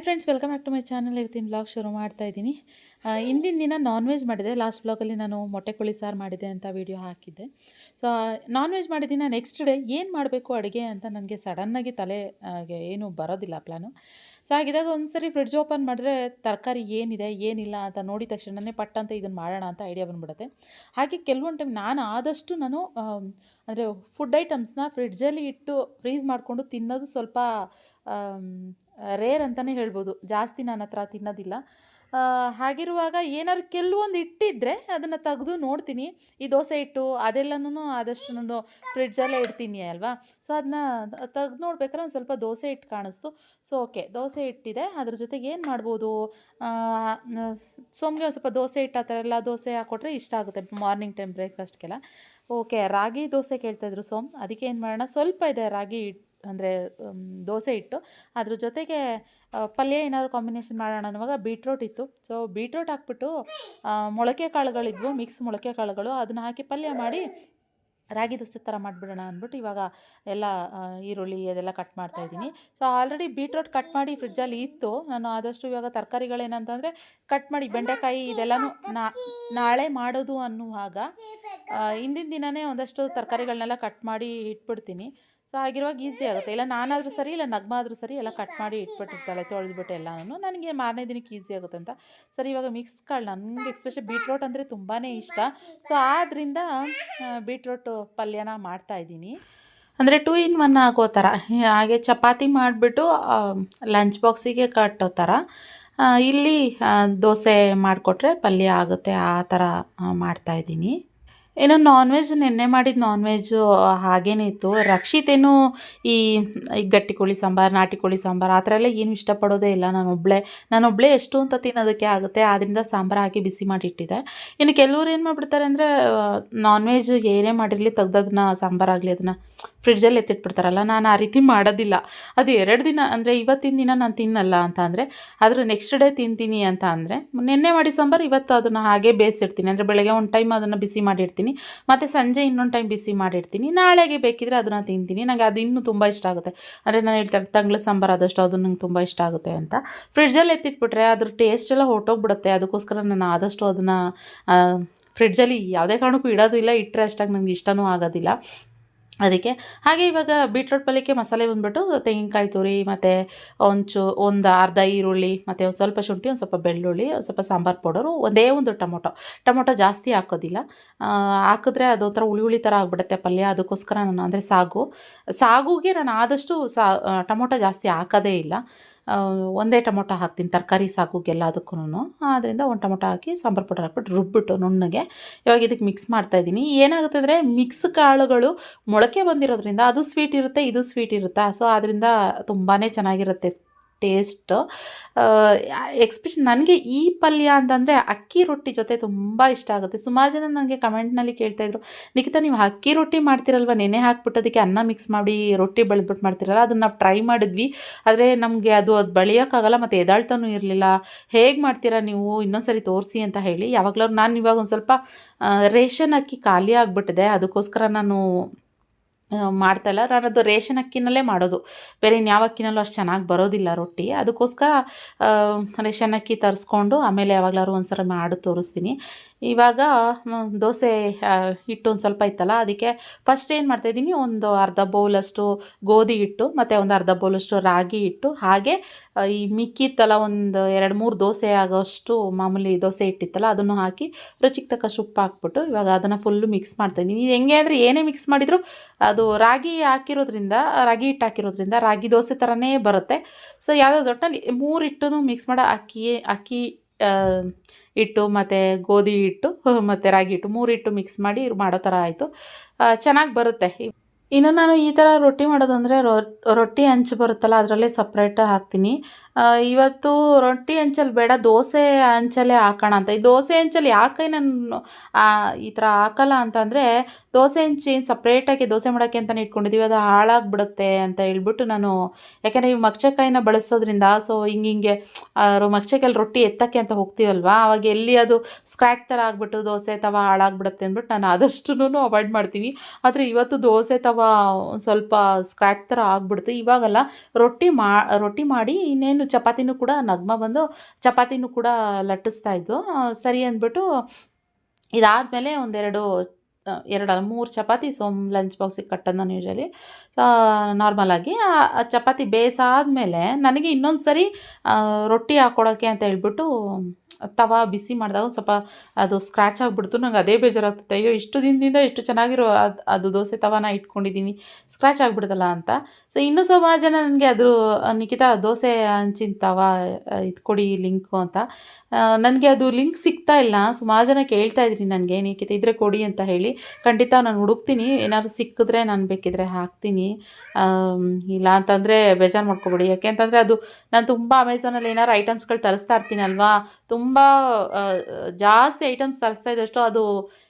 Hi friends, welcome back to my channel. ಇವತ್ತಿನ blog ಶುರು ಮಾಡ್ತಾ ಇದ್ದೀನಿ. ಹಿಂದಿನ ದಿನ ನಾನ್ ವೆಜ್ ಮಾಡಿದೆ. ಲಾಸ್ಟ್ ಬ್ಲಾಗಲ್ಲಿ ನಾನು ಮೊಟ್ಟೆ ಕೋಳಿ ಸಾರು ಮಾಡಿದೆ ಅಂತ ವಿಡಿಯೋ ಹಾಕಿದ್ದೆ. ಸೊ ನಾನ್ ವೆಜ್ ಮಾಡಿದ್ದೀನಿ. ನೆಕ್ಸ್ಟ್ ಡೇ ಏನು ಮಾಡಬೇಕು ಅಡುಗೆ ಅಂತ ನನಗೆ ಸಡನ್ನಾಗಿ ತಲೆಗೆ ಏನು ಬರೋದಿಲ್ಲ ಪ್ಲ್ಯಾನು. ಸೊ ಹಾಗಿದ್ದಾಗ ಒಂದ್ಸರಿ ಫ್ರಿಡ್ಜ್ ಓಪನ್ ಮಾಡಿದ್ರೆ ತರಕಾರಿ ಏನಿದೆ ಏನಿಲ್ಲ ಅಂತ ನೋಡಿದ ತಕ್ಷಣವೇ ಪಟ್ ಅಂತ ಇದನ್ನು ಮಾಡೋಣ ಅಂತ ಐಡಿಯಾ ಬಂದ್ಬಿಡುತ್ತೆ. ಹಾಗೆ ಕೆಲವೊಂದು ಟೈಮ್ ನಾನು ಆದಷ್ಟು ಅಂದರೆ ಫುಡ್ ಐಟಮ್ಸ್ನ ಫ್ರಿಡ್ಜಲ್ಲಿ ಇಟ್ಟು ಫ್ರೀಸ್ ಮಾಡಿಕೊಂಡು ತಿನ್ನೋದು ಸ್ವಲ್ಪ ರೇರ್ ಅಂತಲೇ ಹೇಳ್ಬೋದು. ಜಾಸ್ತಿ ನನ್ನ ಹತ್ರ ತಿನ್ನೋದಿಲ್ಲ. ಹಾಗಿರುವಾಗ ಏನಾದ್ರು ಕೆಲವೊಂದು ಇಟ್ಟಿದ್ದರೆ ಅದನ್ನು ತೆಗೆದು ನೋಡ್ತೀನಿ. ಈ ದೋಸೆ ಹಿಟ್ಟು ಅದೆಲ್ಲನೂ ಆದಷ್ಟು ನಾನು ಫ್ರಿಡ್ಜಲ್ಲೇ ಇಡ್ತೀನಿ ಅಲ್ವಾ. ಸೊ ಅದನ್ನ ತೆಗ್ದು ನೋಡ್ಬೇಕಾದ್ರೆ ಒಂದು ಸ್ವಲ್ಪ ದೋಸೆ ಹಿಟ್ಟು ಕಾಣಿಸ್ತು. ಸೊ ಓಕೆ, ದೋಸೆ ಹಿಟ್ಟಿದೆ, ಅದ್ರ ಜೊತೆಗೆ ಏನು ಮಾಡ್ಬೋದು, ಸೋಮ್ಗೆ ಒಂದು ಸ್ವಲ್ಪ ದೋಸೆ ಹಿಟ್ಟು ಆ ಥರ ಎಲ್ಲ ದೋಸೆ ಹಾಕ್ಕೊಟ್ರೆ ಇಷ್ಟ ಆಗುತ್ತೆ ಮಾರ್ನಿಂಗ್ ಟೈಮ್ ಬ್ರೇಕ್ಫಾಸ್ಟ್ಗೆಲ್ಲ. ಓಕೆ, ರಾಗಿ ದೋಸೆ ಕೇಳ್ತಾಯಿದ್ರು ಸೋಮ್. ಅದಕ್ಕೆ ಏನು ಮಾಡೋಣ, ಸ್ವಲ್ಪ ಇದೆ ರಾಗಿ ಅಂದರೆ ದೋಸೆ ಹಿಟ್ಟು, ಅದ್ರ ಜೊತೆಗೆ ಪಲ್ಯ ಏನಾದ್ರು ಕಾಂಬಿನೇಷನ್ ಮಾಡೋಣ ಅನ್ನುವಾಗ ಬೀಟ್ರೋಟ್ ಇತ್ತು. ಸೊ ಬೀಟ್ರೋಟ್ ಹಾಕ್ಬಿಟ್ಟು ಮೊಳಕೆ ಕಾಳುಗಳಿದ್ವು, ಮಿಕ್ಸ್ ಮೊಳಕೆ ಕಾಳುಗಳು, ಅದನ್ನು ಹಾಕಿ ಪಲ್ಯ ಮಾಡಿ ರಾಗಿ ದೋಸೆ ಥರ ಮಾಡಿಬಿಡೋಣ ಅಂದ್ಬಿಟ್ಟು ಇವಾಗ ಎಲ್ಲ ಈರುಳ್ಳಿ ಅದೆಲ್ಲ ಕಟ್ ಮಾಡ್ತಾಯಿದ್ದೀನಿ. ಸೊ ಆಲ್ರೆಡಿ ಬೀಟ್ರೋಟ್ ಕಟ್ ಮಾಡಿ ಫ್ರಿಡ್ಜಲ್ಲಿ ಇತ್ತು. ನಾನು ಆದಷ್ಟು ಇವಾಗ ತರಕಾರಿಗಳೇನಂತಂದರೆ ಕಟ್ ಮಾಡಿ ಬೆಂಡೆಕಾಯಿ ಇದೆಲ್ಲನೂ ನಾಳೆ ಮಾಡೋದು ಅನ್ನುವಾಗ ಹಿಂದಿನ ದಿನವೇ ಒಂದಷ್ಟು ತರಕಾರಿಗಳನ್ನೆಲ್ಲ ಕಟ್ ಮಾಡಿ ಇಟ್ಬಿಡ್ತೀನಿ. ಸೊ ಆಗಿರುವಾಗ ಈಸಿ ಆಗುತ್ತೆ. ಇಲ್ಲ ನಾನಾದರೂ ಸರಿ, ಇಲ್ಲ ನಗ್ಮ ಆದರೂ ಸರಿ, ಎಲ್ಲ ಕಟ್ ಮಾಡಿ ಇಟ್ಬಿಟ್ಟಿರ್ತಾಳೆ ತೊಳೆದ್ಬಿಟ್ಟು ಎಲ್ಲನೂ. ನನಗೆ ಮಾರನೇ ದಿನಕ್ಕೆ ಈಸಿ ಆಗುತ್ತೆ ಅಂತ. ಸರಿ, ಇವಾಗ ಮಿಕ್ಸ್ ಕಾಳು, ನನಗೆ ಎಕ್ಸ್ಪೆಷಲಿ ಬೀಟ್ರೋಟ್ ಅಂದರೆ ತುಂಬಾ ಇಷ್ಟ. ಸೊ ಆದ್ದರಿಂದ ಬೀಟ್ರೋಟು ಪಲ್ಯನ ಮಾಡ್ತಾಯಿದ್ದೀನಿ. ಅಂದರೆ 2 in 1 ಆಗೋ ಥರ. ಹಾಗೆ ಚಪಾತಿ ಮಾಡಿಬಿಟ್ಟು ಲಂಚ್ ಬಾಕ್ಸಿಗೆ ಕಟ್ಟೋ ಥರ. ಇಲ್ಲಿ ದೋಸೆ ಮಾಡಿಕೊಟ್ರೆ ಪಲ್ಯ ಆಗುತ್ತೆ, ಆ ಥರ ಮಾಡ್ತಾಯಿದ್ದೀನಿ. ಇನ್ನು ನಾನ್ ವೆಜ್ ನೆನ್ನೆ ಮಾಡಿದ ನಾನ್ ವೆಜ್ಜು ಹಾಗೇನೇ ಇತ್ತು. ರಕ್ಷಿತೇನು ಈ ಗಟ್ಟಿ ಕೋಳಿ ಸಾಂಬಾರು, ನಾಟಿ ಕೋಳಿ ಸಾಂಬಾರು ಆ ಥರ ಎಲ್ಲ ಏನು ಇಷ್ಟಪಡೋದೇ ಇಲ್ಲ. ನಾನೊಬ್ಬಳೇ ಎಷ್ಟು ಅಂತ ತಿನ್ನೋದಕ್ಕೆ ಆಗುತ್ತೆ. ಆದ್ದರಿಂದ ಸಾಂಬಾರು ಹಾಕಿ ಬಿಸಿ ಮಾಡಿ ಇಟ್ಟಿದ್ದೆ. ಇನ್ನು ಕೆಲವ್ರು ಏನು ಮಾಡಿಬಿಡ್ತಾರೆ ಅಂದರೆ ನಾನ್ ವೆಜ್ ಏನೇ ಮಾಡಿರಲಿ ತೆಗ್ದದನ್ನ ಸಾಂಬಾರಾಗಲಿ ಅದನ್ನು ಫ್ರಿಡ್ಜಲ್ಲಿ ಎತ್ತಿಟ್ಬಿಡ್ತಾರಲ್ಲ. ನಾನು ಆ ರೀತಿ ಮಾಡೋದಿಲ್ಲ. ಅದು 2 ದಿನ ಅಂದರೆ ಇವತ್ತಿನ ದಿನ ನಾನು ತಿನ್ನಲ್ಲ ಅಂತ ಅಂದರೆ, ಆದರೂ ನೆಕ್ಸ್ಟ್ ಡೇ ತಿಂತೀನಿ ಅಂತ ಅಂದರೆ, ನೆನ್ನೆ ಮಾಡಿ ಸಾಂಬಾರು ಇವತ್ತು ಅದನ್ನು ಹಾಗೆ ಬೇಯಿಸಿಡ್ತೀನಿ. ಅಂದರೆ ಬೆಳಗ್ಗೆ ಒಂದು ಟೈಮ್ ಅದನ್ನು ಬಿಸಿ ಮಾಡಿರ್ತೀನಿ, ಮತ್ತು ಸಂಜೆ ಇನ್ನೊಂದು ಟೈಮ್ ಬಿಸಿ ಮಾಡಿರ್ತೀನಿ. ನಾಳೆಗೆ ಬೇಕಿದ್ರೆ ಅದನ್ನು ತಿಂತೀನಿ. ನನಗೆ ಅದು ಇನ್ನೂ ತುಂಬ ಇಷ್ಟ ಆಗುತ್ತೆ. ಅಂದರೆ ನಾನು ಹೇಳ್ತಾರೆ ತಂಗ್ಳ ಸಾಂಬಾರು ಆದಷ್ಟು ಅದು ನಂಗೆ ತುಂಬ ಇಷ್ಟ ಆಗುತ್ತೆ ಅಂತ. ಫ್ರಿಡ್ಜಲ್ಲಿ ಎತ್ತಿಟ್ಬಿಟ್ರೆ ಅದ್ರ ಟೇಸ್ಟ್ ಎಲ್ಲ ಹೊರಟೋಗ್ಬಿಡುತ್ತೆ. ಅದಕ್ಕೋಸ್ಕರ ನಾನು ಆದಷ್ಟು ಅದನ್ನು ಫ್ರಿಡ್ಜಲ್ಲಿ ಯಾವುದೇ ಕಾರಣಕ್ಕೂ ಇಡೋದು ಇಲ್ಲ. ಇಟ್ಟರೆ ಅಷ್ಟಾಗಿ ನನಗೆ ಇಷ್ಟನೂ ಆಗೋದಿಲ್ಲ ಅದಕ್ಕೆ. ಹಾಗೆ ಇವಾಗ ಬೀಟ್ರೋಟ್ ಪಲ್ಯಕ್ಕೆ ಮಸಾಲೆ ಬಂದುಬಿಟ್ಟು ತೆಂಗಿನಕಾಯಿ ತುರಿ, ಮತ್ತು ಒಂದು ಅರ್ಧ ಈರುಳ್ಳಿ, ಮತ್ತು ಒಂದು ಸ್ವಲ್ಪ ಶುಂಠಿ, ಒಂದು ಸ್ವಲ್ಪ ಬೆಳ್ಳುಳ್ಳಿ, ಒಂದು ಸ್ವಲ್ಪ ಸಾಂಬಾರು ಪೌಡರು, ಒಂದೇ ಒಂದು ಟೊಮೊಟೊ ಜಾಸ್ತಿ ಹಾಕೋದಿಲ್ಲ. ಹಾಕಿದ್ರೆ ಅದೊಂಥರ ಹುಳಿ ಥರ ಆಗಿಬಿಡುತ್ತೆ ಪಲ್ಯ. ಅದಕ್ಕೋಸ್ಕರ ನಾನು ಅಂದರೆ ಸಾಗುಗೆ ನಾನು ಆದಷ್ಟು ಟೊಮೊಟೊ ಜಾಸ್ತಿ ಹಾಕೋದೇ ಇಲ್ಲ. ಒಂದೇ ಟೊಮೊಟೊ ಹಾಕ್ತೀನಿ ತರಕಾರಿ ಸಾಗುಗೆಲ್ಲ ಅದಕ್ಕೂ. ಆದ್ದರಿಂದ ಒಂದು ಟೊಮೊಟೊ ಹಾಕಿ ಸಾಂಬಾರು ಪೌಡರ್ ಹಾಕ್ಬಿಟ್ಟು ರುಬ್ಬಿಟ್ಟು ನುಣ್ಣಗೆ ಇವಾಗ ಇದಕ್ಕೆ ಮಿಕ್ಸ್ ಮಾಡ್ತಾಯಿದ್ದೀನಿ. ಏನಾಗುತ್ತೆ ಅಂದರೆ ಮಿಕ್ಸ್ ಕಾಳುಗಳು ಮೊಳಕೆ ಬಂದಿರೋದ್ರಿಂದ ಅದು ಸ್ವೀಟ್ ಇರುತ್ತೆ, ಇದು ಸ್ವೀಟ್ ಇರುತ್ತೆ. ಸೊ ಆದ್ದರಿಂದ ತುಂಬಾ ಚೆನ್ನಾಗಿರುತ್ತೆ ಟೇಸ್ಟು. ಎಕ್ಸ್ಪೆಷಲಿ ನನಗೆ ಈ ಪಲ್ಯ ಅಂತಂದರೆ ಅಕ್ಕಿ ರೊಟ್ಟಿ ಜೊತೆ ತುಂಬ ಇಷ್ಟ ಆಗುತ್ತೆ. ಸುಮಾರು ಜನ ನನಗೆ ಕಮೆಂಟ್ನಲ್ಲಿ ಕೇಳ್ತಾಯಿದ್ರು, ನಿಖಿತಾ ನೀವು ಅಕ್ಕಿ ರೊಟ್ಟಿ ಮಾಡ್ತಿರಲ್ವ, ನೆನೆ ಹಾಕ್ಬಿಟ್ಟು ಅದಕ್ಕೆ ಅನ್ನ ಮಿಕ್ಸ್ ಮಾಡಿ ರೊಟ್ಟಿ ಬೆಳೆದ್ಬಿಟ್ಟು ಮಾಡ್ತಿರಲ್ಲ, ಅದನ್ನು ನಾವು ಟ್ರೈ ಮಾಡಿದ್ವಿ. ಆದರೆ ನಮಗೆ ಅದು ಬೆಳೆಯೋಕ್ಕಾಗಲ್ಲ, ಮತ್ತು ಎದಾಳ್ತಾನೂ ಇರಲಿಲ್ಲ. ಹೇಗೆ ಮಾಡ್ತೀರಾ ನೀವು, ಇನ್ನೊಂದು ಸರಿ ತೋರಿಸಿ ಅಂತ ಹೇಳಿ. ಯಾವಾಗಲಾದ್ರು ನಾನು ಇವಾಗ ಒಂದು ಸ್ವಲ್ಪ ರೇಷನ್ ಅಕ್ಕಿ ಖಾಲಿ ಆಗಿಬಿಟ್ಟಿದೆ, ಅದಕ್ಕೋಸ್ಕರ ನಾನು ಮಾಡ್ತಾಯಿಲ್ಲ. ನಾನು ಅದು ರೇಷನ್ ಅಕ್ಕಿನಲ್ಲೇ ಮಾಡೋದು, ಬೇರೆ ಇನ್ಯಾವ ಅಕ್ಕಿನಲ್ಲೂ ಅಷ್ಟು ಚೆನ್ನಾಗಿ ಬರೋದಿಲ್ಲ ರೊಟ್ಟಿ. ಅದಕ್ಕೋಸ್ಕರ ರೇಷನ್ ಅಕ್ಕಿ ತರಿಸ್ಕೊಂಡು ಆಮೇಲೆ ಯಾವಾಗಲಾದ್ರು ಒಂದು ಸಲ ಮಾಡಿ ತೋರಿಸ್ತೀನಿ. ಇವಾಗ ದೋಸೆ ಹಿಟ್ಟು ಒಂದು ಸ್ವಲ್ಪ ಇತ್ತಲ್ಲ, ಅದಕ್ಕೆ ಫಸ್ಟ್ ಏನು ಮಾಡ್ತಾಯಿದ್ದೀನಿ, ಒಂದು ಅರ್ಧ ಬೌಲಷ್ಟು ಗೋಧಿ ಹಿಟ್ಟು, ಮತ್ತು ಒಂದು ಅರ್ಧ ಬೌಲಷ್ಟು ರಾಗಿ ಹಿಟ್ಟು, ಹಾಗೆ ಈ ಮಿಕ್ಕಿತ್ತಲ್ಲ ಒಂದು 2-3 ದೋಸೆ ಆಗೋಷ್ಟು ಮಾಮೂಲಿ ದೋಸೆ ಹಿಟ್ಟಿತ್ತಲ್ಲ ಅದನ್ನು ಹಾಕಿ ರುಚಿಗೆ ತಕ್ಕಷ್ಟು ಉಪ್ಪು ಹಾಕ್ಬಿಟ್ಟು ಇವಾಗ ಅದನ್ನು ಫುಲ್ಲು ಮಿಕ್ಸ್ ಮಾಡ್ತಾಯಿದ್ದೀನಿ. ಇದು ಹೆಂಗೆ ಅಂದರೆ ಏನೇ ಮಿಕ್ಸ್ ಮಾಡಿದರೂ ಅದು ರಾಗಿ ಹಿಟ್ಟು ಹಾಕಿರೋದ್ರಿಂದ ರಾಗಿ ದೋಸೆ ಥರನೇ ಬರುತ್ತೆ. ಸೊ ಯಾವುದೋ ಒಟ್ಟಿನಲ್ಲಿ 3 ಹಿಟ್ಟನ್ನು ಮಿಕ್ಸ್ ಮಾಡೋ ಅಕ್ಕಿ ಹಿಟ್ಟು, ಮತ್ತು ಗೋಧಿ ಹಿಟ್ಟು, ಮತ್ತು ರಾಗಿ ಹಿಟ್ಟು 3 ಹಿಟ್ಟು ಮಿಕ್ಸ್ ಮಾಡಿ ಮಾಡೋ ಥರ ಆಯಿತು. ಚೆನ್ನಾಗಿ ಬರುತ್ತೆ. ಇನ್ನು ನಾನು ಈ ಥರ ರೊಟ್ಟಿ ಮಾಡೋದಂದರೆ ರೊಟ್ಟಿ ಹಂಚು ಬರುತ್ತಲ್ಲ ಅದರಲ್ಲೇ ಸಪ್ರೇಟ್ ಹಾಕ್ತೀನಿ. ಇವತ್ತು ರೊಟ್ಟಿ ಹಂಚಲ್ಲಿ ಬೇಡ, ದೋಸೆ ಹಂಚಲ್ಲೇ ಹಾಕೋಣ ಅಂತ. ಈ ದೋಸೆ ಹಂಚಲ್ಲಿ ಯಾಕೆ ನಾನು ಈ ಥರ ಹಾಕಲ್ಲ ಅಂತಂದರೆ, ದೋಸೆ ಹಂಚು ಏನು ಸಪ್ರೇಟಾಗಿ ದೋಸೆ ಮಾಡೋಕ್ಕೆ ಅಂತಲೇ ಇಟ್ಕೊಂಡಿದ್ದೀವಿ, ಅದು ಹಾಳಾಗಿಬಿಡುತ್ತೆ ಅಂತ ಹೇಳ್ಬಿಟ್ಟು ನಾನು, ಯಾಕೆಂದರೆ ಈ ಮಗ್ಚಕಾಯಿನ ಬಳಸೋದ್ರಿಂದ ಸೊ ಹಿಂಗೆ ಮಗ್ಚಕಾಯಲ್ಲಿ ರೊಟ್ಟಿ ಎತ್ತಕ್ಕೆ ಅಂತ ಹೋಗ್ತೀವಲ್ವ, ಆವಾಗ ಎಲ್ಲಿ ಅದು ಸ್ಕ್ರ್ಯಾಚ್ ಥರ ಆಗಿಬಿಟ್ಟು ದೋಸೆ ತವ ಹಾಳಾಗ್ಬಿಡುತ್ತೆ ಅಂದ್ಬಿಟ್ಟು ನಾನು ಆದಷ್ಟು ಅವಾಯ್ಡ್ ಮಾಡ್ತೀನಿ. ಆದರೆ ಇವತ್ತು ದೋಸೆ ತವ ಒಂದು ಸ್ವಲ್ಪ ಸ್ಕ್ರ್ಯಾಚ್ ಥರ ಆಗಿಬಿಡ್ತು. ಇವಾಗೆಲ್ಲ ರೊಟ್ಟಿ ಮಾಡಿ ಇನ್ನೇನು ಇನ್ನೇನು ಚಪಾತಿನೂ ಕೂಡ ನಗ್ಮ ಬಂದು ಚಪಾತಿನೂ ಕೂಡ ಲಟ್ಟಿಸ್ತಾಯಿದ್ದು. ಸರಿ ಅಂದ್ಬಿಟ್ಟು ಇದಾದಮೇಲೆ ಒಂದೆರಡು 3 ಚಪಾತಿ ಲಂಚ್ ಬಾಕ್ಸಿಗೆ ಕಟ್ಟೋದು ನಾನು ಯೂಶ್ವಲಿ ನಾರ್ಮಲಾಗಿ. ಆ ಚಪಾತಿ ಬೇಯಿಸಾದ್ಮೇಲೆ ನನಗೆ ಇನ್ನೊಂದು ಸರಿ ರೊಟ್ಟಿ ಹಾಕ್ಕೊಡೋಕ್ಕೆ ಅಂತ ಹೇಳ್ಬಿಟ್ಟು ತವಾ ಬಿಸಿ ಮಾಡಿದಾಗ ಸ್ವಲ್ಪ ಅದು ಸ್ಕ್ರ್ಯಾಚ್ ಆಗಿಬಿಡ್ತು. ನಂಗೆ ಅದೇ ಬೇಜಾರಾಗ್ತಿತ್ತು, ಅಯ್ಯೋ ಇಷ್ಟು ದಿನದಿಂದ ಎಷ್ಟು ಚೆನ್ನಾಗಿರೋ ಅದು ದೋಸೆ ತವಾನ ಇಟ್ಕೊಂಡಿದ್ದೀನಿ, ಸ್ಕ್ರ್ಯಾಚ್ ಆಗಿಬಿಡ್ತಲ್ಲ ಅಂತ. ಸೊ ಇನ್ನೂ ಸುಮಾರು ಜನ ನನಗೆ ನಿಖಿತಾ ದೋಸೆ ಹಂಚಿನ ತವಾ ಇದು ಕೊಡಿ ಲಿಂಕು ಅಂತ. ನನಗೆ ಅದು ಲಿಂಕ್ ಸಿಗ್ತಾ ಇಲ್ಲ. ಸುಮಾರು ಜನ ಕೇಳ್ತಾ ಇದ್ರಿ ನನಗೆ, ನಿಖಿತಾ ಇದ್ದರೆ ಕೊಡಿ ಅಂತ ಹೇಳಿ. ಖಂಡಿತ ನಾನು ಹುಡುಕ್ತೀನಿ, ಏನಾದ್ರು ಸಿಕ್ಕಿದ್ರೆ ನಾನು ಬೇಕಿದ್ರೆ ಹಾಕ್ತೀನಿ. ಇಲ್ಲ ಅಂತಂದರೆ ಬೇಜಾರು ಮಾಡ್ಕೊಬೇಡಿ. ಯಾಕೆ ಅಂತಂದರೆ ಅದು ನಾನು ತುಂಬ ಅಮೆಝಾನಲ್ಲಿ ಏನಾದ್ರು ಐಟಮ್ಸ್ಗಳು ತರಿಸ್ತಾ ಇರ್ತೀನಲ್ವಾ, ತುಂಬ ಜಾಸ್ತಿ ಐಟಮ್ಸ್ ತರಿಸ್ತಾ ಇದ್ದಷ್ಟು ಅದು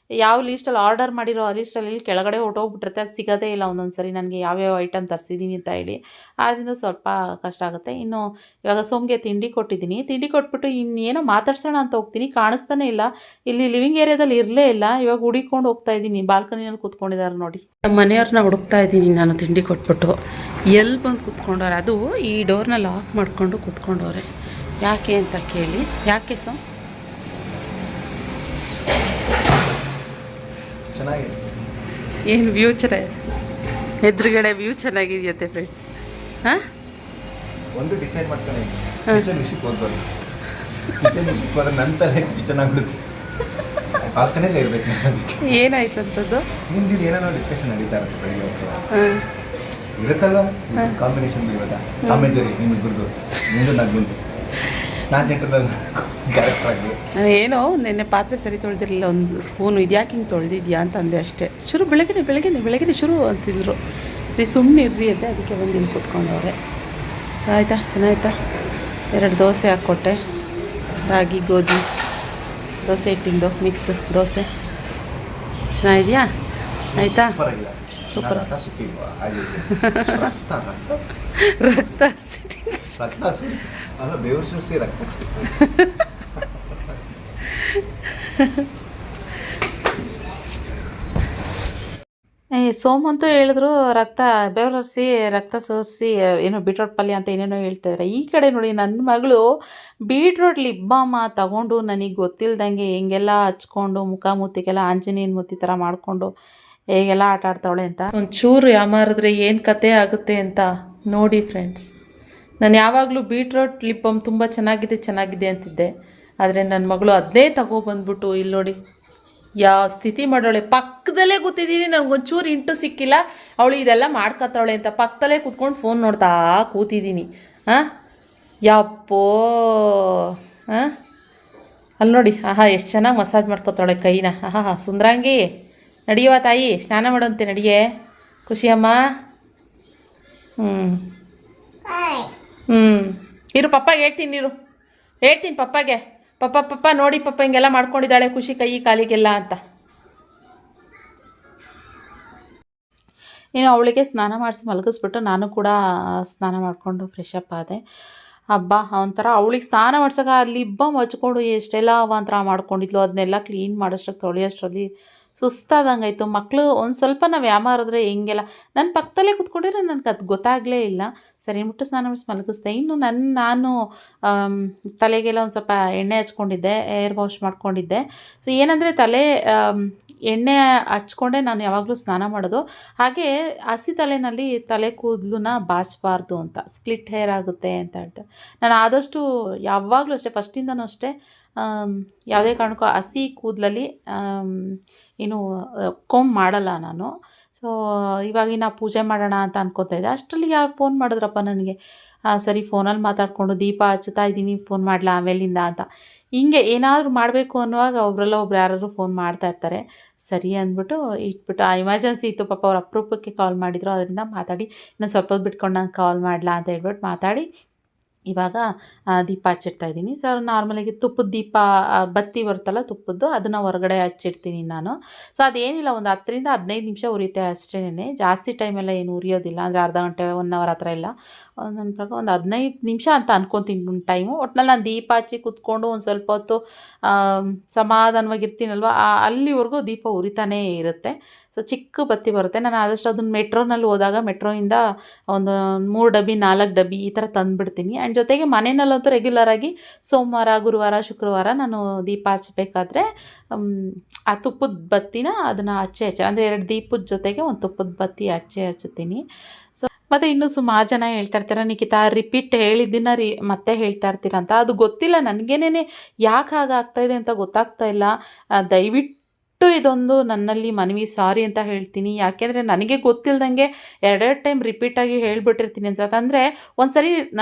ಯಾವ ಲೀಸ್ಟಲ್ಲಿ ಆರ್ಡರ್ ಮಾಡಿರೋ ಆ ಲೀಸ್ಟಲ್ಲಿ ಕೆಳಗಡೆ ಹೊರ್ಟೋಗ್ಬಿಟ್ಟಿರುತ್ತೆ, ಅದು ಸಿಗೋದೇ ಇಲ್ಲ ಒಂದೊಂದು ಸರಿ ನನಗೆ ಯಾವ್ಯಾವ ಐಟಮ್ ತರಿಸಿದ್ದೀನಿ ಅಂತ ಹೇಳಿ. ಆದ್ದರಿಂದ ಸ್ವಲ್ಪ ಕಷ್ಟ ಆಗುತ್ತೆ. ಇನ್ನು ಇವಾಗ ಸೋಮ್ಗೆ ತಿಂಡಿ ಕೊಟ್ಟಿದ್ದೀನಿ. ತಿಂಡಿ ಕೊಟ್ಬಿಟ್ಟು ಇನ್ನೇನೋ ಮಾತಾಡ್ಸೋಣ ಅಂತ ಹೋಗ್ತೀನಿ, ಕಾಣಿಸ್ತಾನೆ ಇಲ್ಲ. ಇಲ್ಲಿ ಲಿವಿಂಗ್ ಏರಿಯಾದಲ್ಲಿ ಇರಲೇ ಇಲ್ಲ. ಇವಾಗ ಹುಡುಕೊಂಡು ಹೋಗ್ತಾ ಇದ್ದೀನಿ, ಬಾಲ್ಕನಿಯಲ್ಲಿ ಕೂತ್ಕೊಂಡಿದ್ದಾರೆ ನೋಡಿ. ನಮ್ಮ ಮನೆಯವ್ರನ್ನ ಹುಡುಕ್ತಾ ಇದ್ದೀನಿ ನಾನು ತಿಂಡಿ ಕೊಟ್ಬಿಟ್ಟು. ಎಲ್ಲಿ ಬಂದು ಕೂತ್ಕೊಂಡವ್ರೆ, ಅದು ಈ ಡೋರ್ನ ಲಾಕ್ ಮಾಡಿಕೊಂಡು ಕೂತ್ಕೊಂಡವ್ರೆ. ಯಾಕೆ ಅಂತ ಕೇಳಿ. ಯಾಕೆ ಸೋ ಚೆನ್ನಾಗಿದೆ, ಏನು ವ್ಯೂ ಚೆನ್ನಾಗಿದೆ, ಎದುರುಗಡೆ ವ್ಯೂ ಚೆನ್ನಾಗಿದೆಯತ್ತೆ ಫ್ರೆಂಡ್. ಹಾಂ, ಒಂದು ಡಿಸೈಡ್ ಮಾಡ್ತಾನೆ ಕಿಚನ್ ವಿಷಯಕ್ಕೆ ಹೋಗ್ಬಾರ್ದು. ಕಿಚನ್ ವಿಷಯಕ್ಕೆ ಹೋದ್ರೆ ನನ್ನ ತಲೆ ಕಿಚನ್ ಆಗ್ಬಿಡುತ್ತೆ. ಬಾಲ್ಕನಿಯಲ್ಲೇ ಇರ್ಬೇಕು ನಾನು. ಅದಕ್ಕೆ ಏನಾಯ್ತು ಅಂತದ್ದು ನಿಮ್ದು ಏನೇನೋ ಡಿಸ್ಕಷನ್ ನಡೀತಾ ಇರುತ್ತೆ ಬೆಳಿಗ್ಗೆ ಇರುತ್ತಲ್ವ ಕಾಂಬಿನೇಷನ್. ಇವಾಗ ಕಾಮೆಂಜರಿ ನಿಮ್ಮಿಬ್ಬರದು, ನಿಮ್ಮದು ನಗ್ಗುಂಟು, ನಾನು ಸೆಂಟ್ರಲ್ಲಿ ಕ್ಯಾರೆಕ್ಟರ್ ಆಗಿ. ನಾನು ಏನೋ ನಿನ್ನೆ ಪಾತ್ರೆ ಸರಿ ತೊಳೆದಿರಲಿಲ್ಲ, ಒಂದು ಸ್ಪೂನು ಇದ್ಯಾಕೆ ಹಿಂಗೆ ತೊಳೆದಿದ್ಯಾ ಅಂತ ಅಂದೆ ಅಷ್ಟೇ. ಬೆಳಗ್ಗೆ ಶುರು ಅಂತಿದ್ರು. ಸುಮ್ಮನೆ ಇರ್ರಿ ಅಂತೆ, ಅದಕ್ಕೆ ಬಂದು ಇಲ್ಲಿ ಕೂತ್ಕೊಂಡವ್ರೆ. ಆಯಿತಾ, ಚೆನ್ನಾಯ್ತಾ? 2 ದೋಸೆ ಹಾಕ್ಕೊಟ್ಟೆ, ರಾಗಿ ಗೋಧಿ ದೋಸೆ ಹಿಟ್ಟಿಂದು ಮಿಕ್ಸ್ ದೋಸೆ. ಚೆನ್ನಾಗಿದೆಯಾ? ಆಯಿತಾ? ಸೂಪರ್. ರಕ್ತ ಅಲ್ಲ, ಬೇವ್ರು ಸುರಿಸಿ ರಕ್ತ. ಸೋಮಂತೂ ಹೇಳಿದ್ರು ಬೆವರರಿಸಿ ರಕ್ತ ಸೋಸಿ ಏನೋ ಬೀಟ್ರೋಟ್ ಪಲ್ಯ ಅಂತ ಏನೇನೋ ಹೇಳ್ತಾಯಿದ್ದಾರೆ. ಈ ಕಡೆ ನೋಡಿ, ನನ್ನ ಮಗಳು ಬೀಟ್ರೋಟ್ ಲಿಪ್ ಬಾಮ ತಗೊಂಡು ನನಗೆ ಗೊತ್ತಿಲ್ದಂಗೆ ಹೆಂಗೆಲ್ಲ ಹಚ್ಕೊಂಡು ಮುಖ ಮುತ್ತಿಗೆಲ್ಲ ಆಂಜನೇಯನ ಮುತ್ತಿ ಥರ ಮಾಡಿಕೊಂಡು ಹೇಗೆಲ್ಲ ಆಟ ಆಡ್ತಾವಳೆ ಅಂತ ಒಂಚೂರು ಯಾಮಾರಿದ್ರೆ ಏನು ಕತೆ ಆಗುತ್ತೆ ಅಂತ ನೋಡಿ ಫ್ರೆಂಡ್ಸ್. ನಾನು ಯಾವಾಗಲೂ ಬೀಟ್ರೋಟ್ ಲಿಪ್ ಬಾಮ್ ತುಂಬ ಚೆನ್ನಾಗಿದೆ ಅಂತಿದ್ದೆ, ಆದರೆ ನನ್ನ ಮಗಳು ಅದನ್ನೇ ತಗೊಬಂದ್ಬಿಟ್ಟು ಇಲ್ಲಿ ನೋಡಿ ಯಾವ ಸ್ಥಿತಿ ಮಾಡೋಳೆ. ಪಕ್ಕದಲ್ಲೇ ಕೂತಿದ್ದೀನಿ, ನನಗೊಂಚೂರು ಇಂಟು ಸಿಕ್ಕಿಲ್ಲ. ಅವಳು ಇದೆಲ್ಲ ಮಾಡ್ಕೊತಾವಳೆ ಅಂತ ಪಕ್ಕದಲ್ಲೇ ಕೂತ್ಕೊಂಡು ಫೋನ್ ನೋಡ್ತಾ ಕೂತಿದ್ದೀನಿ. ಯಪ್ಪೋ, ಅಲ್ಲಿ ನೋಡಿ, ಎಷ್ಟು ಚೆನ್ನಾಗಿ ಮಸಾಜ್ ಮಾಡ್ಕೊತಾವಳೆ ಕೈನ. ಸುಂದ್ರಾಂಗಿ, ನಡಿಯವ ತಾಯಿ, ಸ್ನಾನ ಮಾಡೋಂತೆ ನಡಿಯೇ. ಖುಷಿಯಮ್ಮ, ಇರು ಪಪ್ಪಾಗೆ ಹೇಳ್ತೀನಿ ಪಪ್ಪಾಗೆ. ಪಪ್ಪ ನೋಡಿ, ಪಪ್ಪ ಹಿಂಗೆಲ್ಲ ಮಾಡ್ಕೊಂಡಿದ್ದಾಳೆ ಖುಷಿ ಕೈ ಕಾಲಿಗೆಲ್ಲ ಅಂತ. ಇನ್ನು ಅವಳಿಗೆ ಸ್ನಾನ ಮಾಡಿಸಿ ಮಲಗಿಸ್ಬಿಟ್ಟು ನಾನು ಕೂಡ ಸ್ನಾನ ಮಾಡಿಕೊಂಡು ಫ್ರೆಶ್ ಅಪ್ ಆದೆ. ಹಬ್ಬ ಒಂಥರ ಅವಳಿಗೆ ಸ್ನಾನ ಮಾಡ್ಸೋಕೆ ಅಲ್ಲಿ ಹಚ್ಕೊಂಡು ಎಷ್ಟೆಲ್ಲ ಒಂಥರ ಮಾಡ್ಕೊಂಡಿದ್ಲು. ಅದನ್ನೆಲ್ಲ ಕ್ಲೀನ್ ಮಾಡೋಷ್ಟಕ್ಕೆ ತೊಳೆಯೋಷ್ಟರಲ್ಲಿ ಸುಸ್ತಾದಂಗಾಯಿತು. ಮಕ್ಕಳು ಒಂದು ಸ್ವಲ್ಪ ನಾವು ಯಾಮಾರಿದ್ರೆ ಹೆಂಗೆಲ್ಲ ನನ್ನ ಪಕ್ಕದಲ್ಲೇ ಕೂತ್ಕೊಂಡಿದ್ರೆ ನನಗೆ ಅದು ಗೊತ್ತಾಗಲೇ ಇಲ್ಲ. ಸರಿ ಮುಟ್ಟು ಸ್ನಾನ ಮಾಡಿಸಿ ಮಲಗಿಸ್ದೆ. ಇನ್ನು ನಾನು ತಲೆಗೆಲ್ಲ ಒಂದು ಸ್ವಲ್ಪ ಎಣ್ಣೆ ಹಚ್ಕೊಂಡಿದ್ದೆ, ಏರ್ ವಾಶ್ ಮಾಡ್ಕೊಂಡಿದ್ದೆ. ಸೊ ಏನಂದರೆ ಎಣ್ಣೆ ಹಚ್ಕೊಂಡೆ ನಾನು ಯಾವಾಗಲೂ ಸ್ನಾನ ಮಾಡೋದು. ಹಾಗೆ ಹಸಿ ತಲೆಯಲ್ಲಿ ತಲೆ ಕೂದಲನ್ನ ಬಾಚಬಾರ್ದು ಅಂತ, ಸ್ಪ್ಲಿಟ್ ಹೇರ್ ಆಗುತ್ತೆ ಅಂತ ಹೇಳ್ತಾರೆ. ನಾನು ಆದಷ್ಟು ಯಾವಾಗಲೂ ಅಷ್ಟೇ, ಫಸ್ಟಿಂದನೂ ಅಷ್ಟೇ, ಯಾವುದೇ ಕಾರಣಕ್ಕೂ ಹಸಿ ಕೂದಲಲ್ಲಿ ಏನು ಕೊಂಬ್ ಮಾಡಲ್ಲ ನಾನು. ಸೊ ಇವಾಗಿನ ಪೂಜೆ ಮಾಡೋಣ ಅಂತ ಅನ್ಕೋತಾ ಇದ್ದೆ. ಅಷ್ಟರಲ್ಲಿ ಯಾರು ಫೋನ್ ಮಾಡಿದ್ರಪ್ಪ ನನಗೆ. ಸರಿ ಫೋನಲ್ಲಿ ಮಾತಾಡಿಕೊಂಡು ದೀಪ ಹಚ್ತಾ ಇದ್ದೀನಿ, ಫೋನ್ ಮಾಡಲಾ ಆಮೇಲಿಂದ ಅಂತ. ಹಿಂಗೆ ಏನಾದರೂ ಮಾಡಬೇಕು ಅನ್ನುವಾಗ ಒಬ್ರು ಯಾರಾದ್ರು ಫೋನ್ ಮಾಡ್ತಾ ಇರ್ತಾರೆ. ಸರಿ ಅಂದ್ಬಿಟ್ಟು ಇಟ್ಬಿಟ್ಟು, ಎಮರ್ಜೆನ್ಸಿ ಇತ್ತು ಪಾಪ, ಅವ್ರು ಅಪರೂಪಕ್ಕೆ ಕಾಲ್ ಮಾಡಿದ್ರು. ಅದರಿಂದ ಮಾತಾಡಿ ಇನ್ನು ಸ್ವಲ್ಪ ಹೊತ್ತು ಬಿಟ್ಕೊಂಡು ನಾನು ಕಾಲ್ ಮಾಡಲಾ ಅಂತ ಹೇಳ್ಬಿಟ್ಟು ಮಾತಾಡಿ ಇವಾಗ ದೀಪ ಹಚ್ಚಿಡ್ತಾಯಿದ್ದೀನಿ. ಸೊ ನಾರ್ಮಲಾಗಿ ತುಪ್ಪದ ದೀಪ, ಬತ್ತಿ ಬರುತ್ತಲ್ಲ ತುಪ್ಪದ್ದು, ಅದನ್ನು ಹೊರಗಡೆ ಹಚ್ಚಿಡ್ತೀನಿ ನಾನು. ಸೊ ಅದೇನಿಲ್ಲ, ಒಂದು 10ರಿಂದ 15 ನಿಮಿಷ ಉರಿಯುತ್ತೆ ಅಷ್ಟೇ. ಜಾಸ್ತಿ ಟೈಮೆಲ್ಲ ಏನು ಉರಿಯೋದಿಲ್ಲ, ಅಂದರೆ ಅರ್ಧ ಗಂಟೆ 1 ಅವರ್ ಆ ಥರ ಇಲ್ಲ. ನನ್ನ ಪ್ರಕಾರ ಒಂದು 15 ನಿಮಿಷ ಅಂತ ಅನ್ಕೊತೀನಿ ಟೈಮು. ಒಟ್ನಲ್ಲಿ ನಾನು ದೀಪ ಹಚ್ಚಿ ಕೂತ್ಕೊಂಡು ಒಂದು ಸ್ವಲ್ಪ ಹೊತ್ತು ಸಮಾಧಾನವಾಗಿರ್ತೀನಲ್ವ, ಅಲ್ಲಿವರೆಗೂ ದೀಪ ಉರಿತಾನೇ ಇರುತ್ತೆ. ಸೊ ಚಿಕ್ಕ ಬತ್ತಿ ಬರುತ್ತೆ. ನಾನು ಆದಷ್ಟು ಅದನ್ನು ಮೆಟ್ರೋನಲ್ಲಿ ಹೋದಾಗ ಮೆಟ್ರೋಯಿಂದ ಒಂದು 3 ಡಬ್ಬಿ 4 ಡಬ್ಬಿ ಈ ಥರ ತಂದುಬಿಡ್ತೀನಿ. ಆ್ಯಂಡ್ ಆ್ಯಂಡ್ ಜೊತೆಗೆ ಮನೆಯಲ್ಲಂತೂ ರೆಗ್ಯುಲರಾಗಿ ಸೋಮವಾರ, ಗುರುವಾರ, ಶುಕ್ರವಾರ ನಾನು ದೀಪ ಹಚ್ಚಬೇಕಾದ್ರೆ ಆ ತುಪ್ಪದ ಬತ್ತಿನ ಅದನ್ನು ಹಚ್ಚೆ ಅಂದರೆ 2 ದೀಪದ ಜೊತೆಗೆ ಒಂದು ತುಪ್ಪದ ಬತ್ತಿ ಹಚ್ಚುತ್ತೀನಿ. ಸೊ ಮತ್ತು ಇನ್ನೂ ಸುಮಾರು ಜನ ಹೇಳ್ತಾ ಇರ್ತಾರೆ, ನಿಖಿತಾ ರಿಪೀಟ್ ಹೇಳಿದ್ದನ್ನ ಮತ್ತೆ ಹೇಳ್ತಾ ಇರ್ತೀರ ಅಂತ. ಅದು ಗೊತ್ತಿಲ್ಲ ನನಗೇನೆ ಯಾಕೆ ಹಾಗಾಗ್ತಾಯಿದೆ ಅಂತ ಗೊತ್ತಾಗ್ತಾ ಇಲ್ಲ. ದಯವಿಟ್ಟು ಇದೊಂದು ನನ್ನಲ್ಲಿ ಮನವಿ, ಸಾರಿ ಅಂತ ಹೇಳ್ತೀನಿ. ಯಾಕೆಂದರೆ ನನಗೆ ಗೊತ್ತಿಲ್ಲದಂಗೆ 2 ಟೈಮ್ ರಿಪೀಟಾಗಿ ಹೇಳ್ಬಿಟ್ಟಿರ್ತೀನಿ ಅನ್ಸುತ್ತೆ. ಅಂದರೆ ಒಂದು ಸರಿ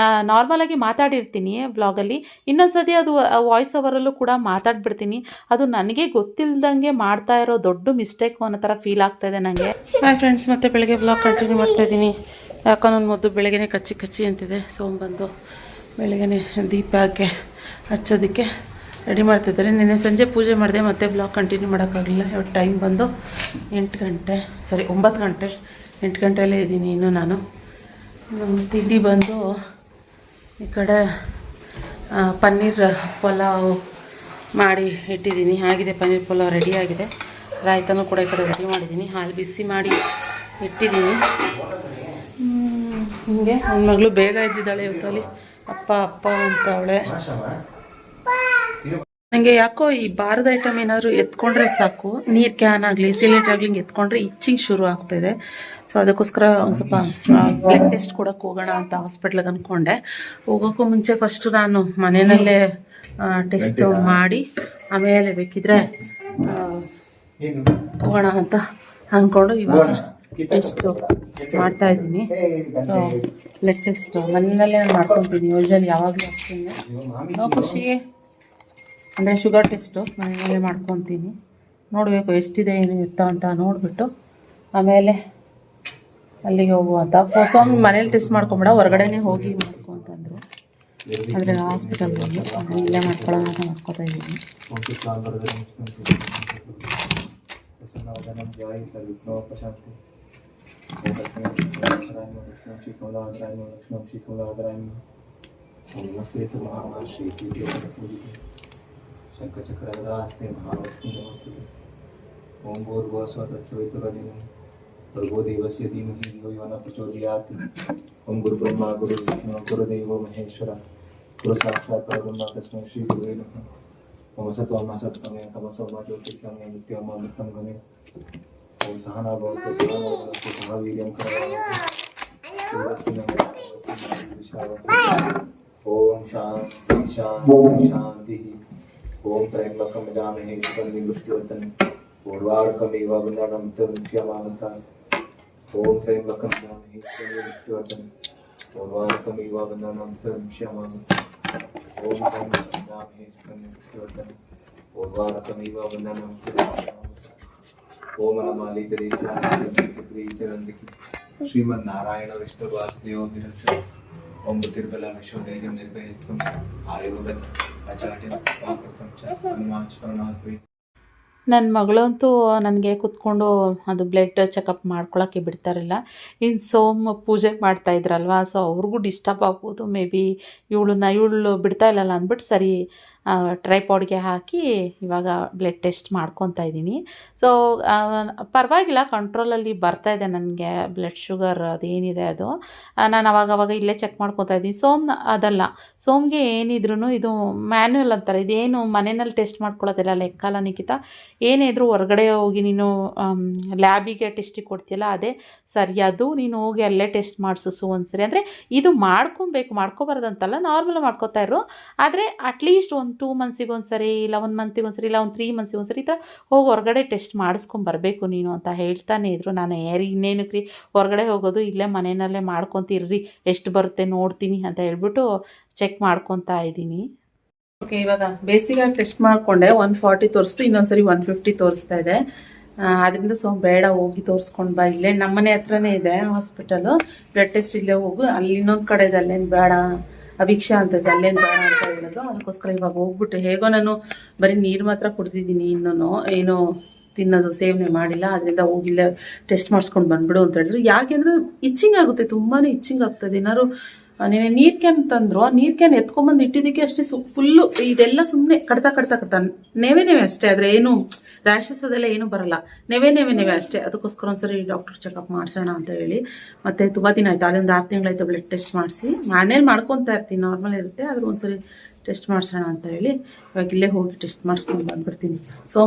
ನಾರ್ಮಲಾಗಿ ಮಾತಾಡಿರ್ತೀನಿ ವ್ಲಾಗಲ್ಲಿ, ಇನ್ನೊಂದು ಸತಿ ಅದು ವಾಯ್ಸ್ ಓವರಲ್ಲೂ ಕೂಡ ಮಾತಾಡ್ಬಿಡ್ತೀನಿ. ಅದು ನನಗೆ ಗೊತ್ತಿಲ್ಲದಂಗೆ ಮಾಡ್ತಾ ಇರೋ ದೊಡ್ಡ ಮಿಸ್ಟೇಕು ಅನ್ನೋ ಥರ ಫೀಲ್ ಆಗ್ತಾಯಿದೆ ನನಗೆ. ಹಾಯ್ ಫ್ರೆಂಡ್ಸ್, ಮತ್ತೆ ಬೆಳಗ್ಗೆ ವ್ಲಾಗ್ ಕಂಟಿನ್ಯೂ ಮಾಡ್ತಾಯಿದ್ದೀನಿ. ಯಾಕೋ ನನ್ನ ಮೊದ್ದು ಬೆಳಗ್ಗೆ ಕಚ್ಚಿ ಅಂತಿದೆ. ಬಂದು ಬೆಳಗ್ಗೆ ದೀಪಕ್ಕೆ ಹಚ್ಚೋದಕ್ಕೆ ರೆಡಿ ಮಾಡ್ತಿದ್ದಾರೆ. ನಿನ್ನೆ ಸಂಜೆ ಪೂಜೆ ಮಾಡಿದೆ, ಮತ್ತೆ ಬ್ಲಾಗ್ ಕಂಟಿನ್ಯೂ ಮಾಡೋಕ್ಕಾಗಲಿಲ್ಲ. ಇವತ್ತು ಟೈಮ್ ಬಂದು 9 ಗಂಟೆ 8 ಗಂಟೆಯಲ್ಲೇ ಇದ್ದೀನಿ ಇನ್ನು ನಾನು. ತಿಂಡಿ ಬಂದು ಈ ಕಡೆ ಪನ್ನೀರ್ ಪಲಾವ್ ಮಾಡಿ ಇಟ್ಟಿದ್ದೀನಿ. ಆಗಿದೆ, ಪನ್ನೀರ್ ಪಲಾವ್ ರೆಡಿ ಆಗಿದೆ. ರಾಯ್ತನೂ ಕೂಡ ಈ ಕಡೆ ರೆಡಿ ಮಾಡಿದ್ದೀನಿ. ಹಾಲು ಬಿಸಿ ಮಾಡಿ ಇಟ್ಟಿದ್ದೀನಿ. ಹಿಂಗೆ ನನ್ನ ಮಗಳು ಬೇಗ ಇದ್ದಿದ್ದಾಳೆ ಇವತ್ತಲ್ಲಿ. ಅಪ್ಪ ಅಂತ ಅವಳೆ. ನನಗೆ ಯಾಕೋ ಈ ಬಾರದ ಐಟಮ್ ಏನಾದರೂ ಎತ್ಕೊಂಡ್ರೆ ಸಾಕು, ನೀರು ಕ್ಯಾನ್ ಆಗಲಿ ಸಿಲಿಂಡರ್ ಆಗಲಿ ಹಿಂಗೆ ಎತ್ಕೊಂಡ್ರೆ ಇಚ್ಚಿಂಗ್ ಶುರು ಆಗ್ತಾಯಿದೆ. ಸೊ ಅದಕ್ಕೋಸ್ಕರ ಒಂದು ಸ್ವಲ್ಪ ಬ್ಲಡ್ ಟೆಸ್ಟ್ ಕೊಡೋಕ್ಕೆ ಹೋಗೋಣ ಅಂತ ಹಾಸ್ಪಿಟ್ಲಿಗೆ ಅಂದ್ಕೊಂಡೆ. ಹೋಗೋಕ್ಕೂ ಮುಂಚೆ ಫಸ್ಟು ನಾನು ಮನೆಯಲ್ಲೇ ಟೆಸ್ಟ್ ಮಾಡಿ ಆಮೇಲೆ ಬೇಕಿದ್ರೆ ಹೋಗೋಣ ಅಂತ ಅಂದ್ಕೊಂಡು ಇವಾಗ ಟೆಸ್ಟು ಮಾಡ್ತಾಯಿದ್ದೀನಿ. ಸೊ ಬ್ಲಡ್ ಟೆಸ್ಟ್ ಮನೆಯಲ್ಲೇ ನಾನು ಮಾಡ್ಕೊತೀನಿ. ಯೂಶಲಿ ಯಾವಾಗಲೂ ಆಗ್ತೀನಿ. ಖುಷಿಗೆ ಅಂದರೆ ಶುಗರ್ ಟೆಸ್ಟು ಮನೆಯಲ್ಲೇ ಮಾಡ್ಕೊತೀನಿ. ನೋಡಬೇಕು ಎಷ್ಟಿದೆ ಏನು ಎತ್ತ ಅಂತ ನೋಡಿಬಿಟ್ಟು ಆಮೇಲೆ ಅಲ್ಲಿಗೆ ಹೋಗುವಂಥ. ಮನೇಲಿ ಟೆಸ್ಟ್ ಮಾಡ್ಕೊಂಬೇಡ, ಹೊರಗಡೆನೇ ಹೋಗಿ ಮಾಡ್ಕೊ ಅಂತಂದರು. ಆದರೆ ಹಾಸ್ಪಿಟಲ್ಗೆ ಹೋಗಿ ಇಲ್ಲೇ ಮಾಡ್ಕೊಳ್ಳೋಣ ಅಂತ ಮಾಡ್ಕೊತಾ ಇದ್ದೀನಿ. शंखचक्रगदास्ते महालक्ष्मी ओम भूर्भुवस्सुवः भर्गो देवस्य धीमहि धियो यो नः प्रचोदयात् ओम गुरुब्रह्मा गुरुविष्णु गुरुदेवो महेश्वरः गुरु साक्षात् परब्रह्म तस्मै श्री गुरुवे नमः ओम सत्वं सत्तमे तमसो मा ज्योतिर्गमये नित्यं अमृतं गमये ओम सहना भवतु सहना भवतु सह वीर्यं करवावहै ओम शांति ओम त्र्यंबकं यजामहे सुगन्धिं पुष्टिवर्धनम् उर्वारुकमिव वन्दनं ओम त्र्यंबकं यजामहे सुगन्धिं पुष्टिवर्धनम् उर्वारुकमिव वन्दनं ओम त्र्यंबकं यजामहे सुगन्धिं पुष्टिवर्धनम् उर्वारुकमिव वन्दनं ओम नमालिकदेशानन्दकी श्रीमन्नारायण विष्णुवासुदेव विरक्षः ओम बुद्धिर्बलं यशोधैर्यं निर्भयत्वम् आयुर्वेद आचार्य वाक्कृतं च हनुमान् स्मरणात् ನನ್ನ ಮಗಳಂತೂ ನನಗೆ ಕೂತ್ಕೊಂಡು ಅದು ಬ್ಲಡ್ ಚೆಕಪ್ ಮಾಡ್ಕೊಳ್ಳೋಕ್ಕೆ ಬಿಡ್ತಾರಿಲ್ಲ. ಇನ್ನು ಪೂಜೆ ಮಾಡ್ತಾಯಿದ್ರಲ್ವ, ಸೊ ಅವ್ರಿಗೂ ಡಿಸ್ಟರ್ಬ್ ಆಗ್ಬೋದು. ಮೇ ಬಿ ಇವಳು ಬಿಡ್ತಾ ಇಲ್ಲಲ್ಲ ಅಂದ್ಬಿಟ್ಟು ಸರಿ ಟ್ರೈಪಾಡ್ಗೆ ಹಾಕಿ ಇವಾಗ ಬ್ಲಡ್ ಟೆಸ್ಟ್ ಮಾಡ್ಕೊತಾ ಇದ್ದೀನಿ. ಸೊ ಪರವಾಗಿಲ್ಲ, ಕಂಟ್ರೋಲಲ್ಲಿ ಬರ್ತಾಯಿದೆ ನನಗೆ ಬ್ಲಡ್ ಶುಗರ್ ಅದೇನಿದೆ ಅದು. ನಾನು ಅವಾಗವಾಗ ಇಲ್ಲೇ ಚೆಕ್ ಮಾಡ್ಕೊತಾ ಇದ್ದೀನಿ. ಅದಲ್ಲ, ಸೋಮ್ಗೆ ಏನಿದ್ರು ಇದು ಮ್ಯಾನ್ಯುವಲ್ ಅಂತಾರೆ, ಇದೇನು ಮನೆಯಲ್ಲಿ ಟೆಸ್ಟ್ ಮಾಡ್ಕೊಳ್ಳೋದಿಲ್ಲ ಲೆಕ್ಕಲ್ಲ ನಿಖಿತ. ಏನೇ ಇದ್ರೂ ಹೊರಗಡೆ ಹೋಗಿ ನೀನು ಲ್ಯಾಬಿಗೆ ಟೆಸ್ಟಿಗೆ ಕೊಡ್ತೀಯಲ್ಲ ಅದೇ ಸರಿ. ಅದು ನೀನು ಹೋಗಿ ಅಲ್ಲೇ ಟೆಸ್ಟ್ ಮಾಡಿಸು ಒಂದ್ಸರಿ. ಅಂದರೆ ಇದು ಮಾಡ್ಕೋಬಾರ್ದಂತಲ್ಲ, ನಾರ್ಮಲ್ ಮಾಡ್ಕೋತಾ ಇರು. ಆದರೆ ಅಟ್ಲೀಸ್ಟ್ ಒಂದು 2 ಮಂತ್ಸಿಗೆ ಒಂದ್ಸರಿ, ಇಲ್ಲ 1 ಮಂತಿಗೆ ಒಂದ್ಸರಿ, ಇಲ್ಲ ಒಂದು 3 ಮಂತ್ಸಿಗೆ ಒಂದ್ಸರಿ ಈ ಥರ ಹೋಗಿ ಹೊರಗಡೆ ಟೆಸ್ಟ್ ಮಾಡಿಸ್ಕೊಂಬರ್ಬೇಕು ನೀನು ಅಂತ ಹೇಳ್ತಾನೆ ಇದ್ರು. ನಾನು ಇನ್ನೇನಕ್ಕೆ ಹೊರಗಡೆ ಹೋಗೋದು, ಇಲ್ಲೇ ಮನೆಯಲ್ಲೇ ಮಾಡ್ಕೊತಿರ್ರಿ, ಎಷ್ಟು ಬರುತ್ತೆ ನೋಡ್ತೀನಿ ಅಂತ ಹೇಳ್ಬಿಟ್ಟು ಚೆಕ್ ಮಾಡ್ಕೊತಾ ಇದ್ದೀನಿ. ಓಕೆ, ಇವಾಗ ಬೇಸಿಗಾಗಿ ಟೆಸ್ಟ್ ಮಾಡಿಕೊಂಡೆ 140 ತೋರಿಸ್ತು, ಇನ್ನೊಂದ್ಸರಿ 150 ತೋರಿಸ್ತಾ ಇದೆ. ಅದರಿಂದ ಬೇಡ ಹೋಗಿ ತೋರಿಸ್ಕೊಂಡು ಬಾ, ಇಲ್ಲೇ ನಮ್ಮನೆ ಹತ್ರನೇ ಇದೆ ಹಾಸ್ಪಿಟಲು, ಬ್ಲಡ್ ಟೆಸ್ಟ್ ಇಲ್ಲೇ ಹೋಗು. ಅಲ್ಲಿ ಇನ್ನೊಂದು ಕಡೆ ಇದೆ, ಅಲ್ಲೇನು ಬೇಡ, ಅಭಿಕ್ಷಾ ಅಂತದ್ದು ಅಲ್ಲೇನು ಬೇಡ ಅಂತ ಹೇಳಿದ್ರು. ಅದಕ್ಕೋಸ್ಕರ ಇವಾಗ ಹೋಗ್ಬಿಟ್ಟು ಹೇಗೋ ನಾನು ಬರೀ ನೀರು ಮಾತ್ರ ಕುಡ್ದಿದ್ದೀನಿ, ಇನ್ನೂ ಏನೋ ತಿನ್ನೋದು ಸೇವನೆ ಮಾಡಿಲ್ಲ. ಅದರಿಂದ ಹೋಗಿಲ್ಲ ಟೆಸ್ಟ್ ಮಾಡಿಸ್ಕೊಂಡು ಬಂದ್ಬಿಡು ಅಂತ ಹೇಳಿದ್ರು. ಯಾಕೆಂದರೆ ಇಚ್ಚಿಂಗ್ ಆಗುತ್ತೆ, ತುಂಬಾ ಇಚ್ಚಿಂಗ್ ಆಗ್ತದೆ. ಏನಾದ್ರು ನೀನು ನೀರು ಕ್ಯಾನ್ ತಂದರು, ಆ ನೀರು ಕ್ಯಾನ್ ಎತ್ಕೊಂಬಂದು ಇಟ್ಟಿದ್ದಕ್ಕೆ ಅಷ್ಟೇ ಫುಲ್ಲು ಇದೆಲ್ಲ ಸುಮ್ಮನೆ ಕಡ್ತಾ ನೆವೆ ಅಷ್ಟೇ. ಆದರೆ ಏನು ರ್ಯಾಷಸ್ ಅದೆಲ್ಲ ಏನೂ ಬರಲ್ಲ, ನೆವೆ ಅಷ್ಟೇ. ಅದಕ್ಕೋಸ್ಕರ ಒಂದ್ಸರಿ ಡಾಕ್ಟರ್ ಚೆಕಪ್ ಮಾಡಿಸೋಣ ಅಂತ ಹೇಳಿ. ಮತ್ತು ತುಂಬ ದಿನ ಆಯಿತು, ಅಲ್ಲೊಂದು 6 ತಿಂಗಳಾಯ್ತು ಬ್ಲಡ್ ಟೆಸ್ಟ್ ಮಾಡಿಸಿ. ಮನೇಲಿ ಮಾಡ್ಕೊತಾ ಇರ್ತೀನಿ, ನಾರ್ಮಲ್ ಇರುತ್ತೆ, ಆದರೂ ಒಂದ್ಸರಿ ಟೆಸ್ಟ್ ಮಾಡಿಸೋಣ ಅಂತ ಹೇಳಿ ಇವಾಗ ಇಲ್ಲೇ ಹೋಗಿ ಟೆಸ್ಟ್ ಮಾಡಿಸ್ಕೊಂಡು ಬಂದುಬಿಡ್ತೀನಿ.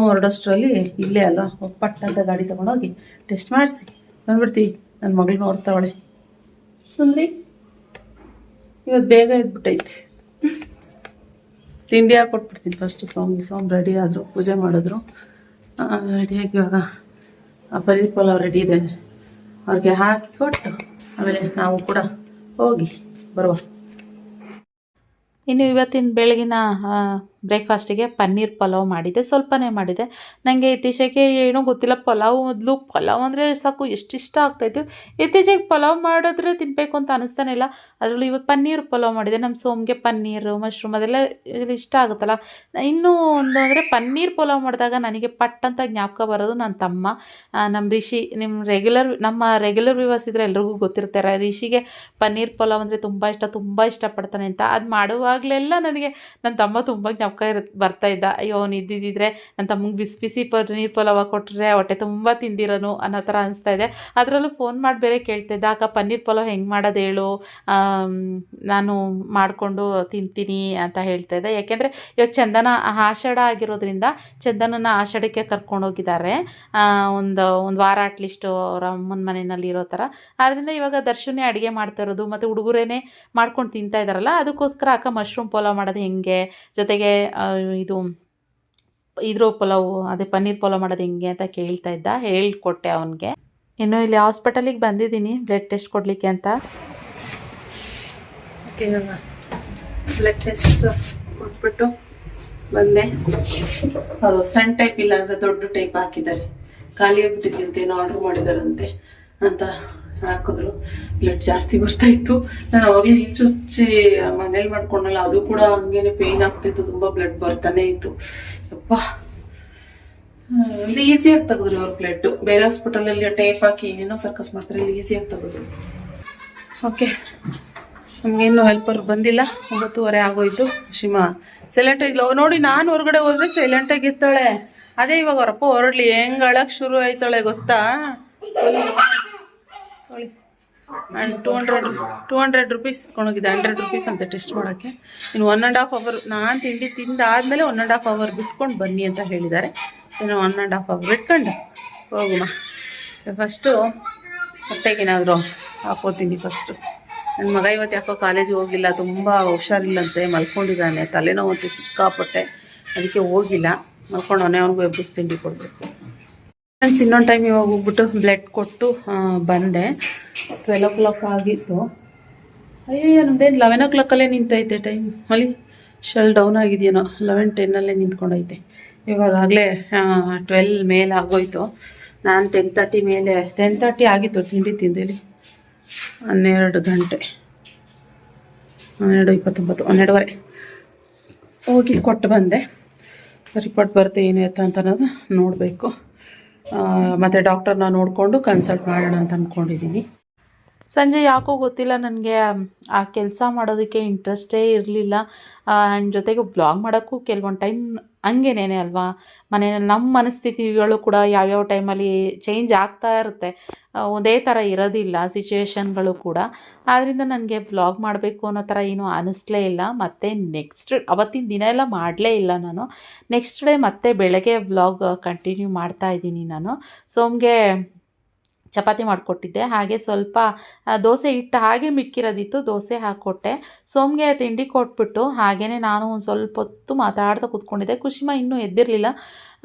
ಹೊರಡೋಷ್ಟರಲ್ಲಿ ಇಲ್ಲೇ ಅಲ್ಲ, ಪಟ್ಟಂತ ಗಾಡಿ ತೊಗೊಂಡೋಗಿ ಟೆಸ್ಟ್ ಮಾಡಿಸಿ ಬಂದ್ಬಿಡ್ತೀವಿ. ನನ್ನ ಮಗಳು ನೋಡ್ತಾವಳೆ. ಸುಂದ್ರಿ ಇವತ್ತು ಬೇಗ ಎದ್ಬಿಟ್ಟೈತಿ. ತಿಂಡಿ ಹಾಕ್ಕೊಟ್ಬಿಡ್ತೀನಿ ಫಸ್ಟು. ಸೋಮ್ ರೆಡಿ ಆದರು, ಪೂಜೆ ಮಾಡಿದ್ರು. ರೆಡಿಯಾಗಿ ಇವಾಗ ಪನ್ನೀರ್ ಪಲಾವ್ ರೆಡಿ ಇದೆ, ಅವ್ರಿಗೆ ಹಾಕಿ ಕೊಟ್ಟು ಆಮೇಲೆ ನಾವು ಕೂಡ ಹೋಗಿ ಬರುವ. ಇನ್ನು ಇವತ್ತಿನ ಬೆಳಗಿನ ಬ್ರೇಕ್ಫಾಸ್ಟಿಗೆ ಪನ್ನೀರ್ ಪಲಾವ್ ಮಾಡಿದ್ದೆ, ಸ್ವಲ್ಪನೇ ಮಾಡಿದೆ. ನನಗೆ ಇತ್ತೀಚೆಗೆ ಏನೋ ಗೊತ್ತಿಲ್ಲ, ಮೊದಲು ಪಲಾವ್ ಅಂದರೆ ಸಾಕು ಎಷ್ಟು ಇಷ್ಟ ಆಗ್ತಾಯಿತ್ತು. ಇತ್ತೀಚೆಗೆ ಪಲಾವ್ ಮಾಡಿದ್ರೆ ತಿನ್ನಬೇಕು ಅಂತ ಅನ್ನಿಸ್ತಾನೆ ಇಲ್ಲ. ಅದರಲ್ಲೂ ಇವತ್ತು ಪನ್ನೀರ್ ಪಲಾವ್ ಮಾಡಿದೆ. ನಮ್ಮ ಸೋಮ್ಗೆ ಪನ್ನೀರು, ಮಶ್ರೂಮ್ ಅದೆಲ್ಲ ಇಷ್ಟ ಆಗುತ್ತಲ್ಲ. ಇನ್ನೂ ಒಂದು ಅಂದರೆ ಪನ್ನೀರ್ ಪಲಾವ್ ಮಾಡಿದಾಗ ನನಗೆ ಪಟ್ ಅಂತ ಜ್ಞಾಪಕ ಬರೋದು ನನ್ನ ತಮ್ಮ, ನಮ್ಮ ರಿಷಿ. ನಮ್ಮ ರೆಗ್ಯುಲರ್ ವ್ಯೂವರ್ಸ್ ಇದ್ದರೆ ಎಲ್ರಿಗೂ ಗೊತ್ತಿರ್ತಾರೆ, ರಿಷಿಗೆ ಪನ್ನೀರ್ ಪಲಾವ್ ಅಂದರೆ ತುಂಬ ಇಷ್ಟಪಡ್ತಾನೆ ಅಂತ. ಅದು ಮಾಡುವಾಗಲೆಲ್ಲ ನನಗೆ ನನ್ನ ತಮ್ಮ ತುಂಬ ಜ್ಞಾಪಕ ಬರ್ತಾಯಿದ್ದ. ಅಯ್ಯೋ ಅವ್ನು ಇದ್ದಿದ್ದರೆ ನನ್ನ ತಮ್ಮಗೆ ಬಿಸಿ ಪನ್ನೀರ್ ಪಲಾವ್ ಕೊಟ್ಟರೆ ಹೊಟ್ಟೆ ತುಂಬ ತಿಂದಿರೋನು ಅನ್ನೋ ಥರ ಅನಿಸ್ತಾ ಇದೆ. ಅದರಲ್ಲೂ ಫೋನ್ ಮಾಡಿ ಬೇರೆ ಕೇಳ್ತಿದ್ದ, ಅಕ್ಕ ಪನ್ನೀರ್ ಪಲಾವ್ ಹೆಂಗೆ ಮಾಡೋದು ಹೇಳು, ನಾನು ಮಾಡಿಕೊಂಡು ತಿಂತೀನಿ ಅಂತ ಹೇಳ್ತಾ ಇದ್ದೆ. ಯಾಕೆಂದರೆ ಇವಾಗ ಚಂದನ ಆಷಾಢ ಆಗಿರೋದ್ರಿಂದ ಚಂದನನ ಆಷಾಢಕ್ಕೆ ಕರ್ಕೊಂಡೋಗಿದ್ದಾರೆ, ಒಂದು ವಾರ ಅಟ್ಲೀಸ್ಟು ಅವ್ರ ಅಮ್ಮನ ಮನೆಯಲ್ಲಿ ಇರೋ ಥರ. ಆದ್ದರಿಂದ ಇವಾಗ ದರ್ಶನೇ ಅಡುಗೆ ಮಾಡ್ತಾ ಇರೋದು, ಮತ್ತು ಹುಡುಗರೇನೆ ಮಾಡ್ಕೊಂಡು ತಿಂತಾ ಇದ್ದಾರಲ್ಲ, ಅದಕ್ಕೋಸ್ಕರ ಅಕ್ಕ ಮಶ್ರೂಮ್ ಪಲಾವ್ ಮಾಡೋದು ಹೆಂಗೆ, ಜೊತೆಗೆ ಇದ್ರ ಪಲಾವು ಅದೇ ಪನ್ನೀರ್ ಪಲಾವ್ ಮಾಡೋದು ಹೆಂಗೆ ಅಂತ ಕೇಳ್ತಾ ಇದ್ದ, ಹೇಳ್ಕೊಟ್ಟೆ ಅವನಿಗೆ. ಇನ್ನು ಇಲ್ಲಿ ಹಾಸ್ಪಿಟಲಿಗೆ ಬಂದಿದ್ದೀನಿ ಬ್ಲಡ್ ಟೆಸ್ಟ್ ಕೊಡಲಿಕ್ಕೆ ಅಂತ. ಓಕೆ, ಇವಾಗ ಬ್ಲಡ್ ಟೆಸ್ಟ್ ಕೊಟ್ಬಿಟ್ಟು ಬಂದೆ. ಅದು ಸಣ್ಣ ಟೈಪ್ ಇಲ್ಲ ಅಂದರೆ ದೊಡ್ಡ ಟೈಪ್ ಹಾಕಿದ್ದಾರೆ, ಖಾಲಿ ಆಗ್ಬಿಟ್ಟಿದ್ದಂತೆ, ಏನೋ ಆರ್ಡ್ರ್ ಮಾಡಿದಾರಂತೆ ಅಂತ ಹಾಕಿದ್ರು. ಬ್ಲಡ್ ಜಾಸ್ತಿ ಬರ್ತಾ ಇತ್ತು. ನಾನು ಅವಾಗಲೇ ಇಲ್ಲಿ ಚುಚ್ಚಿ ಮನೇಲಿ ಮಾಡ್ಕೊಂಡಲ್ಲ, ಅದು ಕೂಡ ಹಂಗೇನೆ ಪೇಯ್ನ್ ಆಗ್ತಿತ್ತು, ತುಂಬ ಬ್ಲಡ್ ಬರ್ತಾನೆ ಇತ್ತು. ಅಪ್ಪ ಇಲ್ಲಿ ಈಸಿಯಾಗಿ ತೆಗೆದ್ರು ಅವ್ರ ಬ್ಲಡ್. ಬೇರೆ ಹಾಸ್ಪಿಟಲಲ್ಲಿ ಟೇಪ್ ಹಾಕಿ ಏನೇನೋ ಸರ್ಕಸ್ ಮಾಡ್ತಾರೆ, ಇಲ್ಲಿ ಈಸಿಯಾಗಿ ತೆಗೆದ್ರು. ಓಕೆ, ನಮಗೇನು ಹೆಲ್ಪರ್ ಬಂದಿಲ್ಲ, 9:30 ಆಗೋಯ್ತು. ಶಿಮಾ ಸೈಲೆಂಟಾಗಿ ನೋಡಿ, ನಾನು ಹೊರಗಡೆ ಹೋದ್ರೆ ಸೈಲೆಂಟಾಗಿ ಇರ್ತಾಳೆ. ಅದೇ ಇವಾಗ ಅವರಪ್ಪ ಹೊರಡ್ಲಿ ಹೆಂಗೆ ಅಳಕ್ಕೆ ಶುರು ಆಯ್ತಾಳೆ ಗೊತ್ತಾ. 200 ರೂಪೀಸ್ ಇಸ್ಕೊಂಡೋಗಿದೆ, 100 ರೂಪೀಸ್ ಅಂತ ಟೆಸ್ಟ್ ಮಾಡೋಕ್ಕೆ. ಇನ್ನು 1.5 ಅವರ್ ನಾನು ತಿಂಡಿ ತಿಂದಾದ್ಮೇಲೆ 1.5 ಅವರ್ ಬಿಟ್ಕೊಂಡು ಬನ್ನಿ ಅಂತ ಹೇಳಿದ್ದಾರೆ. ಇನ್ನು 1.5 ಅವರ್ ಬಿಟ್ಕೊಂಡು ಹೋಗುಮ. ಫಸ್ಟು ಹೊಟ್ಟೆಗೇನಾದರೂ ಹಾಕೋತೀನಿ ಫಸ್ಟು. ನನ್ನ ಮಗ ಇವತ್ತು ಯಾಕೋ ಕಾಲೇಜಿಗೆ ಹೋಗಿಲ್ಲ, ತುಂಬ ಹುಷಾರಿಲ್ಲಂತೆ, ಮಲ್ಕೊಂಡಿದ್ದಾನೆ, ತಲೆನೋವು ಅಂತ ಸಿಕ್ಕಾಪಟ್ಟೆ, ಅದಕ್ಕೆ ಹೋಗಿಲ್ಲ. ಮಲ್ಕೊಂಡವನೇ, ಅವನಿಗೂ ಎಬ್ಬಿಸಿ ತಿಂಡಿ ಕೊಡಬೇಕು. ಫ್ರೆಂಡ್ಸ್, ಇನ್ನೊಂದು ಟೈಮ್ ಇವಾಗ ಹೋಗ್ಬಿಟ್ಟು ಬ್ಲಡ್ ಕೊಟ್ಟು ಬಂದೆ. 12 o'clock ಆಗಿತ್ತು. ಅಯ್ಯೋ ನಮ್ದೇನು 11 o'clockಲ್ಲೇ ನಿಂತೈತೆ ಟೈಮ್. ಅಲ್ಲಿ ಶೆಲ್ ಡೌನ್ ಆಗಿದೆಯೇನೋ, 11:10 ನಿಂತ್ಕೊಂಡೈತೆ. ಇವಾಗಲೇ 12 ಮೇಲೆ ಆಗೋಯ್ತು. ನಾನು 10:30 ಮೇಲೆ 10:30 ಆಗಿತ್ತು ತಿಂಡಿ ತಿಂದೇಳಿ. 12 ಗಂಟೆ, 12:29, 12:30 ಹೋಗಿ ಕೊಟ್ಟು ಬಂದೆ. ರಿಪೋರ್ಟ್ ಬರುತ್ತೆ ಏನಾಯ್ತು ಅಂತ ಅನ್ನೋದು ನೋಡಬೇಕು. ಮತ್ತು ಡಾಕ್ಟರ್ನ ನೋಡಿಕೊಂಡು ಕನ್ಸಲ್ಟ್ ಮಾಡೋಣ ಅಂತ ಅಂದ್ಕೊಂಡಿದ್ದೀನಿ. ಸಂಜೆ ಯಾಕೋ ಗೊತ್ತಿಲ್ಲ, ನನಗೆ ಆ ಕೆಲಸ ಮಾಡೋದಕ್ಕೆ ಇಂಟ್ರೆಸ್ಟೇ ಇರಲಿಲ್ಲ. ಆ್ಯಂಡ್ ಜೊತೆಗೆ ಬ್ಲಾಗ್ ಮಾಡೋಕ್ಕೂ ಕೆಲವೊಂದು ಟೈಮ್ ಹಂಗೇನೇನೆ ಅಲ್ವಾ, ಮನೆಯಲ್ಲಿ ನಮ್ಮ ಮನಸ್ಥಿತಿಗಳು ಕೂಡ ಯಾವ್ಯಾವ ಟೈಮಲ್ಲಿ ಚೇಂಜ್ ಆಗ್ತಾ ಇರುತ್ತೆ, ಒಂದೇ ಥರ ಇರೋದಿಲ್ಲ ಸಿಚುವೇಶನ್ಗಳು ಕೂಡ. ಆದ್ದರಿಂದ ನನಗೆ ಬ್ಲಾಗ್ ಮಾಡಬೇಕು ಅನ್ನೋ ಥರ ಏನೂ ಅನ್ನಿಸ್ಲೇ ಇಲ್ಲ. ಮತ್ತು ನೆಕ್ಸ್ಟ್ ಅವತ್ತಿನ ದಿನ ಎಲ್ಲ ಮಾಡಲೇ ಇಲ್ಲ ನಾನು. ನೆಕ್ಸ್ಟ್ ಡೇ ಮತ್ತೆ ಬೆಳಗ್ಗೆ ಬ್ಲಾಗ್ ಕಂಟಿನ್ಯೂ ಮಾಡ್ತಾಯಿದ್ದೀನಿ ನಾನು. ಸೋಮ್ಗೆ ಚಪಾತಿ ಮಾಡಿಕೊಟ್ಟಿದ್ದೆ, ಹಾಗೆ ಸ್ವಲ್ಪ ದೋಸೆ ಹಿಟ್ಟು ಹಾಗೆ ಮಿಕ್ಕಿರೋದಿತ್ತು, ದೋಸೆ ಹಾಕ್ಕೊಟ್ಟೆ. ಸೋಮ್ಗೆ ತಿಂಡಿ ಕೊಟ್ಬಿಟ್ಟು ಹಾಗೆಯೇ ನಾನು ಒಂದು ಸ್ವಲ್ಪ ಹೊತ್ತು ಮಾತಾಡ್ತಾ ಕೂತ್ಕೊಂಡಿದ್ದೆ. ಕುಶಿಮಾ ಇನ್ನೂ ಎದ್ದಿರಲಿಲ್ಲ.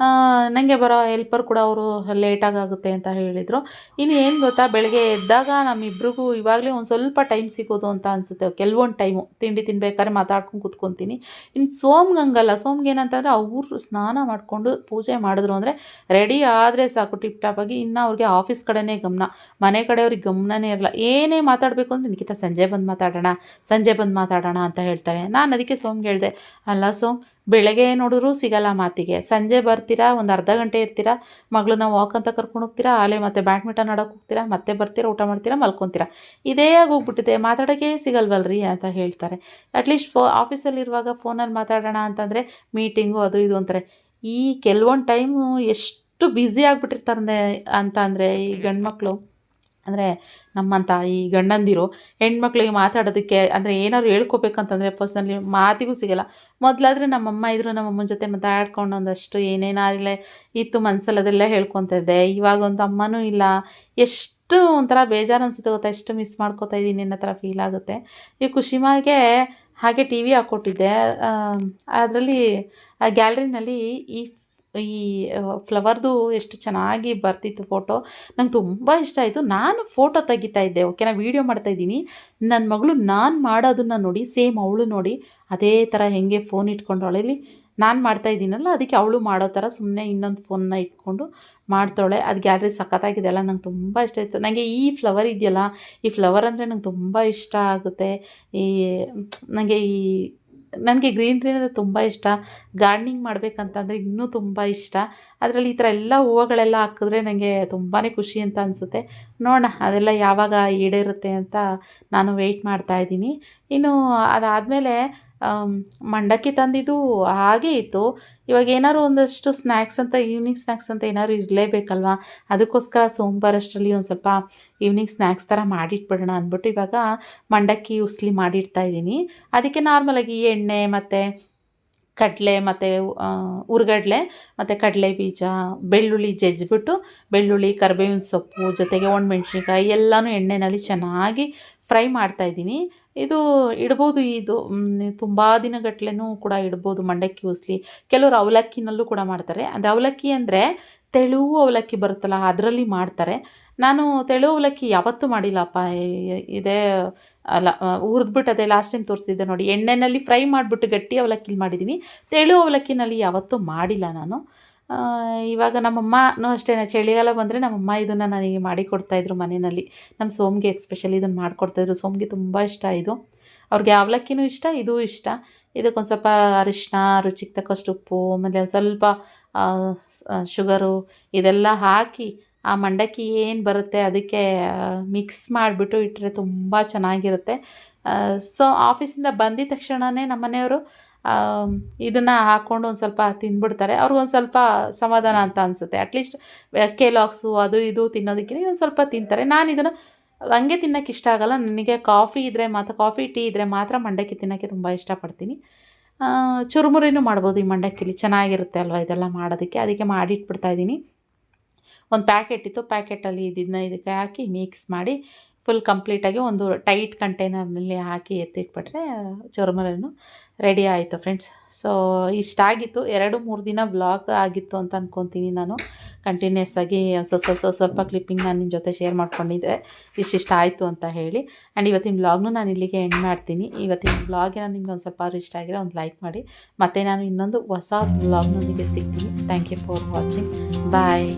ನನಗೆ ಬರೋ ಹೆಲ್ಪರ್ ಕೂಡ ಅವರು ಲೇಟಾಗುತ್ತೆ ಅಂತ ಹೇಳಿದರು. ಇನ್ನು ಏನು ಗೊತ್ತಾ, ಬೆಳಗ್ಗೆ ಎದ್ದಾಗ ನಮ್ಮಿಬ್ರಿಗೂ ಇವಾಗಲೇ ಒಂದು ಸ್ವಲ್ಪ ಟೈಮ್ ಸಿಗೋದು ಅಂತ ಅನಿಸುತ್ತೆ. ಕೆಲವೊಂದು ಟೈಮು ತಿಂಡಿ ತಿನ್ಬೇಕಾದ್ರೆ ಮಾತಾಡ್ಕೊಂಡು ಕೂತ್ಕೊತೀನಿ. ಇನ್ನು ಸೋಮ್ಗೆ ಹಂಗಲ್ಲ, ಸೋಮ್ಗೆ ಏನಂತಂದರೆ ಅವರು ಸ್ನಾನ ಮಾಡಿಕೊಂಡು ಪೂಜೆ ಮಾಡಿದ್ರು ಅಂದರೆ ರೆಡಿ ಆದರೆ ಸಾಕು ಟಿಪ್ ಟಾಪಾಗಿ. ಇನ್ನು ಅವ್ರಿಗೆ ಆಫೀಸ್ ಕಡೆನೇ ಗಮನ, ಮನೆ ಕಡೆಯವ್ರಿಗೆ ಗಮನನೇ ಇರಲ್ಲ. ಏನೇ ಮಾತಾಡಬೇಕು ಅಂದರೆ ನಿಖಿತ ಸಂಜೆ ಬಂದು ಮಾತಾಡೋಣ ಅಂತ ಹೇಳ್ತಾರೆ. ನಾನು ಅದಕ್ಕೆ ಸೋಮ್ಗೆ ಹೇಳಿದೆ, ಅಲ್ಲ ಸೋಮ್, ಬೆಳಗ್ಗೆ ನೋಡಿದ್ರು ಸಿಗಲ್ಲ ಮಾತಿಗೆ, ಸಂಜೆ ಬರ್ತೀರಾ, ಒಂದು ಅರ್ಧ ಗಂಟೆ ಇರ್ತೀರಾ, ಮಗಳನ್ನ ವಾಕ್ ಅಂತ ಕರ್ಕೊಂಡು ಹೋಗ್ತೀರಾ, ಆಲೇ ಮತ್ತೆ ಬ್ಯಾಡ್ಮಿಂಟನ್ ಆಡೋಕೆ ಹೋಗ್ತೀರಾ, ಮತ್ತೆ ಬರ್ತೀರಾ, ಊಟ ಮಾಡ್ತೀರಾ, ಮಲ್ಕೊತೀರಾ. ಇದೇ ಆಗೋಗ್ಬಿಟ್ಟಿದೆ, ಮಾತಾಡೋಕ್ಕೆ ಸಿಗಲ್ವಲ್ರಿ ಅಂತ ಹೇಳ್ತಾರೆ. ಅಟ್ಲೀಸ್ಟ್ ಆಫೀಸಲ್ಲಿರುವಾಗ ಫೋನಲ್ಲಿ ಮಾತಾಡೋಣ ಅಂತಂದರೆ ಮೀಟಿಂಗು ಅದು ಇದು ಅಂತಾರೆ. ಈ ಕೆಲವೊಂದು ಟೈಮು ಎಷ್ಟು ಬ್ಯುಸಿ ಆಗಿಬಿಟ್ಟಿರ್ತಾರೆ ಅಂತ ಅಂದರೆ ಈ ಗಂಡು ಮಕ್ಕಳು, ಅಂದರೆ ನಮ್ಮಂಥ ಈ ಗಂಡಂದಿರು ಹೆಣ್ಮಕ್ಳಿಗೆ ಮಾತಾಡೋದಕ್ಕೆ ಅಂದರೆ ಏನಾದ್ರು ಹೇಳ್ಕೊಬೇಕಂತಂದರೆ ಪರ್ಸ್ನಲಿ ಮಾತಿಗೂ ಸಿಗಲ್ಲ. ಮೊದಲಾದರೆ ನಮ್ಮಮ್ಮ ಇದ್ದರು, ನಮ್ಮಮ್ಮನ ಜೊತೆ ಮಾತಾಡ್ಕೊಂಡು ಒಂದಷ್ಟು ಏನೇನಾಗಲೇ ಇತ್ತು ಮನಸ್ಸಲ್ಲಿ ಅದೆಲ್ಲ ಹೇಳ್ಕೊತಾ ಇದ್ದೆ. ಇವಾಗ ಒಂದು ಅಮ್ಮನೂ ಇಲ್ಲ. ಎಷ್ಟು ಒಂಥರ ಬೇಜಾರು ಅನಿಸುತ್ತೆ ಗೊತ್ತಾ, ಎಷ್ಟು ಮಿಸ್ ಮಾಡ್ಕೋತಾ ಇದ್ದೀನಿ ಅನ್ನೋ ಥರ ಫೀಲ್ ಆಗುತ್ತೆ. ಈ ಖುಷಿಮಾಗೆ ಹಾಗೆ ಟಿ ವಿ ಹಾಕ್ಕೊಟ್ಟಿದ್ದೆ, ಅದರಲ್ಲಿ ಆ ಗ್ಯಾಲರಿನಲ್ಲಿ ಈ ಈ ಫ್ಲವರ್ದು ಎಷ್ಟು ಚೆನ್ನಾಗಿ ಬರ್ತಿತ್ತು ಫೋಟೋ. ನಂಗೆ ತುಂಬ ಇಷ್ಟ ಆಯಿತು. ನಾನು ಫೋಟೋ ತೆಗಿತಾ ಇದ್ದೆ, ಓಕೆನಾ, ವೀಡಿಯೋ ಮಾಡ್ತಾಯಿದ್ದೀನಿ. ನನ್ನ ಮಗಳು ನಾನು ಮಾಡೋದನ್ನು ನೋಡಿ ಸೇಮ್ ಅವಳು ನೋಡಿ ಅದೇ ಥರ ಹೆಂಗೆ ಫೋನ್ ಇಟ್ಕೊಂಡವಳೆ, ಇಲ್ಲಿ ನಾನು ಮಾಡ್ತಾಯಿದ್ದೀನಲ್ಲ ಅದಕ್ಕೆ ಅವಳು ಮಾಡೋ ಥರ ಸುಮ್ಮನೆ ಇನ್ನೊಂದು ಫೋನ್ನ ಇಟ್ಕೊಂಡು ಮಾಡ್ತಾಳೆ. ಅದು ಗ್ಯಾಲರಿ ಸಖತ್ತಾಗಿದೆ ಅಲ್ಲ, ನಂಗೆ ತುಂಬ ಇಷ್ಟ ಆಯಿತು. ನನಗೆ ಈ ಫ್ಲವರ್ ಇದೆಯಲ್ಲ, ಈ ಫ್ಲವರ್ ಅಂದರೆ ನಂಗೆ ತುಂಬ ಇಷ್ಟ ಆಗುತ್ತೆ. ನನಗೆ ಗ್ರೀನ್ರಿ ಅಂದರೆ ತುಂಬ ಇಷ್ಟ. ಗಾರ್ಡ್ನಿಂಗ್ ಮಾಡಬೇಕಂತಂದರೆ ಇನ್ನೂ ತುಂಬ ಇಷ್ಟ. ಅದರಲ್ಲಿ ಈ ಥರ ಎಲ್ಲ ಹೂವುಗಳೆಲ್ಲ ಹಾಕಿದ್ರೆ ನನಗೆ ತುಂಬಾ ಖುಷಿ ಅಂತ ಅನಿಸುತ್ತೆ. ನೋಡೋಣ ಅದೆಲ್ಲ ಯಾವಾಗ ಈಡೇರುತ್ತೆ ಅಂತ ನಾನು ವೆಯ್ಟ್ ಮಾಡ್ತಾಯಿದ್ದೀನಿ. ಇನ್ನು ಅದಾದಮೇಲೆ ಮಂಡಕ್ಕಿ ತಂದಿದ್ದು ಹಾಗೇ ಇತ್ತು. ಇವಾಗ ಏನಾದ್ರು ಒಂದಷ್ಟು ಸ್ನ್ಯಾಕ್ಸ್ ಅಂತ, ಈವ್ನಿಂಗ್ ಸ್ನ್ಯಾಕ್ಸ್ ಅಂತ ಏನಾದ್ರು ಇರಲೇಬೇಕಲ್ವ, ಅದಕ್ಕೋಸ್ಕರ ಸೋಮವಾರಷ್ಟರಲ್ಲಿ ಒಂದು ಸ್ವಲ್ಪ ಈವ್ನಿಂಗ್ ಸ್ನ್ಯಾಕ್ಸ್ ಥರ ಮಾಡಿಟ್ಬಿಡೋಣ ಅಂದ್ಬಿಟ್ಟು ಇವಾಗ ಮಂಡಕ್ಕಿ ಉಸ್ಲಿ ಮಾಡಿಡ್ತಾಯಿದ್ದೀನಿ. ಅದಕ್ಕೆ ನಾರ್ಮಲಾಗಿ ಎಣ್ಣೆ ಮತ್ತು ಕಡಲೆ ಮತ್ತು ಹುರ್ಗಡ್ಲೆ ಮತ್ತು ಕಡಲೆ ಬೀಜ, ಬೆಳ್ಳುಳ್ಳಿ ಜಜ್ಜಿಬಿಟ್ಟು, ಬೆಳ್ಳುಳ್ಳಿ, ಕರಿಬೇವಿನ ಸೊಪ್ಪು ಜೊತೆಗೆ ಒಣಮೆಣ್ಸಿನ್ಕಾಯಿ ಎಲ್ಲನೂ ಎಣ್ಣೆಯಲ್ಲಿ ಚೆನ್ನಾಗಿ ಫ್ರೈ ಮಾಡ್ತಾಯಿದ್ದೀನಿ. ಇದು ಇಡ್ಬೋದು, ಇದು ತುಂಬ ದಿನಗಟ್ಲೆನೂ ಕೂಡ ಇಡ್ಬೋದು ಮಂಡಕ್ಕಿ ಉಸ್ಲಿ. ಕೆಲವರು ಅವಲಕ್ಕಿನಲ್ಲೂ ಕೂಡ ಮಾಡ್ತಾರೆ. ಅಂದರೆ ಅವಲಕ್ಕಿ ಅಂದರೆ ತೆಳು ಅವಲಕ್ಕಿ ಬರುತ್ತಲ್ಲ ಅದರಲ್ಲಿ ಮಾಡ್ತಾರೆ. ನಾನು ತೆಳು ಅವಲಕ್ಕಿ ಯಾವತ್ತೂ ಮಾಡಿಲ್ಲಪ್ಪ. ಇದೇ ಅಲ್ಲ, ಹುರಿದ್ಬಿಟ್ಟು ಅದೇ ಲಾಸ್ಟ್ ಟೈಮ್ ತೋರಿಸ್ತಿದ್ದೆ ನೋಡಿ, ಎಣ್ಣೆಯಲ್ಲಿ ಫ್ರೈ ಮಾಡಿಬಿಟ್ಟು ಗಟ್ಟಿ ಅವಲಕ್ಕಿಲಿ ಮಾಡಿದ್ದೀನಿ. ತೆಳು ಅವಲಕ್ಕಿನಲ್ಲಿ ಯಾವತ್ತೂ ಮಾಡಿಲ್ಲ ನಾನು. ಇವಾಗ ನಮ್ಮಮ್ಮನೂ ಅಷ್ಟೇ, ಚಳಿಗಾಲ ಬಂದರೆ ನಮ್ಮಮ್ಮ ಇದನ್ನು ನನಗೆ ಮಾಡಿಕೊಡ್ತಾಯಿದ್ರು ಮನೆಯಲ್ಲಿ. ನಮ್ಮ ಸೋಮ್ಗೆ ಎಸ್ಪೆಷಲಿ ಇದನ್ನು ಮಾಡಿಕೊಡ್ತಾಯಿದ್ರು. ಸೋಮ್ಗೆ ತುಂಬ ಇಷ್ಟ ಇದು. ಅವ್ರಿಗೆ ಅವಲಕ್ಕಿನೂ ಇಷ್ಟ, ಇದೂ ಇಷ್ಟ. ಇದಕ್ಕೊಂದು ಸ್ವಲ್ಪ ಅರಿಶಿನ, ರುಚಿಗೆ ತಕ್ಕಷ್ಟು ಉಪ್ಪು, ಆಮೇಲೆ ಸ್ವಲ್ಪ ಶುಗರು ಇದೆಲ್ಲ ಹಾಕಿ ಆ ಮಂಡಕ್ಕಿ ಏನು ಬರುತ್ತೆ ಅದಕ್ಕೆ ಮಿಕ್ಸ್ ಮಾಡಿಬಿಟ್ಟು ಇಟ್ಟರೆ ತುಂಬ ಚೆನ್ನಾಗಿರುತ್ತೆ. ಸೊ ಆಫೀಸಿಂದ ಬಂದಿದ ತಕ್ಷಣವೇ ನಮ್ಮ ಮನೆಯವರು ಇದನ್ನು ಹಾಕ್ಕೊಂಡು ಒಂದು ಸ್ವಲ್ಪ ತಿಂದ್ಬಿಡ್ತಾರೆ. ಅವ್ರಿಗೊಂದು ಸ್ವಲ್ಪ ಸಮಾಧಾನ ಅಂತ ಅನಿಸುತ್ತೆ. ಅಟ್ಲೀಸ್ಟ್ ಕೆಲಾಕ್ಸು ಅದು ಇದು ತಿನ್ನೋದಕ್ಕಿಂತ ಒಂದು ಸ್ವಲ್ಪ ತಿಂತಾರೆ. ನಾನು ಇದನ್ನು ಹಂಗೆ ತಿನ್ನೋಕ್ಕೆ ಇಷ್ಟ ಆಗೋಲ್ಲ. ನನಗೆ ಕಾಫಿ ಇದ್ದರೆ ಮಾತ್ರ, ಕಾಫಿ ಟೀ ಇದ್ದರೆ ಮಾತ್ರ ಮಂಡಕ್ಕಿ ತಿನ್ನೋಕ್ಕೆ ತುಂಬ ಇಷ್ಟಪಡ್ತೀನಿ. ಚುರುಮುರಿನೂ ಮಾಡ್ಬೋದು ಈ ಮಂಡಕ್ಕಿಲಿ, ಚೆನ್ನಾಗಿರುತ್ತೆ ಅಲ್ವ ಇದೆಲ್ಲ ಮಾಡೋದಕ್ಕೆ. ಅದಕ್ಕೆ ಮಾಡಿಟ್ಬಿಡ್ತಾಯಿದ್ದೀನಿ. ಒಂದು ಪ್ಯಾಕೆಟ್ ಇತ್ತು, ಪ್ಯಾಕೆಟಲ್ಲಿ ಇದಕ್ಕೆ ಹಾಕಿ ಮಿಕ್ಸ್ ಮಾಡಿ ಫುಲ್ ಕಂಪ್ಲೀಟಾಗಿ ಒಂದು ಟೈಟ್ ಕಂಟೈನರ್ನಲ್ಲಿ ಹಾಕಿ ಎತ್ತಿಟ್ಬಿಟ್ರೆ ಚುರುಮುರಿನೂ ರೆಡಿ ಆಯಿತು ಫ್ರೆಂಡ್ಸ್. ಸೊ ಇಷ್ಟಾಗಿತ್ತು. 2-3 ದಿನ ವ್ಲಾಗ್ ಆಗಿತ್ತು ಅಂತ ಅಂದ್ಕೊತೀನಿ ನಾನು. ಕಂಟಿನ್ಯೂಸ್ ಆಗಿ ಸ್ವಲ್ಪ ಕ್ಲಿಪ್ಪಿಂಗ್ ನಾನು ನಿಮ್ಮ ಜೊತೆ ಶೇರ್ ಮಾಡ್ಕೊಂಡಿದ್ದೆ, ಇಷ್ಟಿಷ್ಟ ಆಯಿತು ಅಂತ ಹೇಳಿ. ಆ್ಯಂಡ್ ಇವತ್ತಿನ ವ್ಲಾಗ್ನೂ ನಾನು ಇಲ್ಲಿಗೆ ಎಂಡ್ ಮಾಡ್ತೀನಿ. ಇವತ್ತಿನ ವ್ಲಾಗಿನ ನಿಮ್ಗೆ ಒಂದು ಸ್ವಲ್ಪ ಇಷ್ಟ ಆಗಿರೋ ಒಂದು ಲೈಕ್ ಮಾಡಿ. ಮತ್ತು ನಾನು ಇನ್ನೊಂದು ಹೊಸ ವ್ಲಾಗ್ನೊಂದಿಗೆ ಸಿಗ್ತೀನಿ. Thank you for watching. Bye.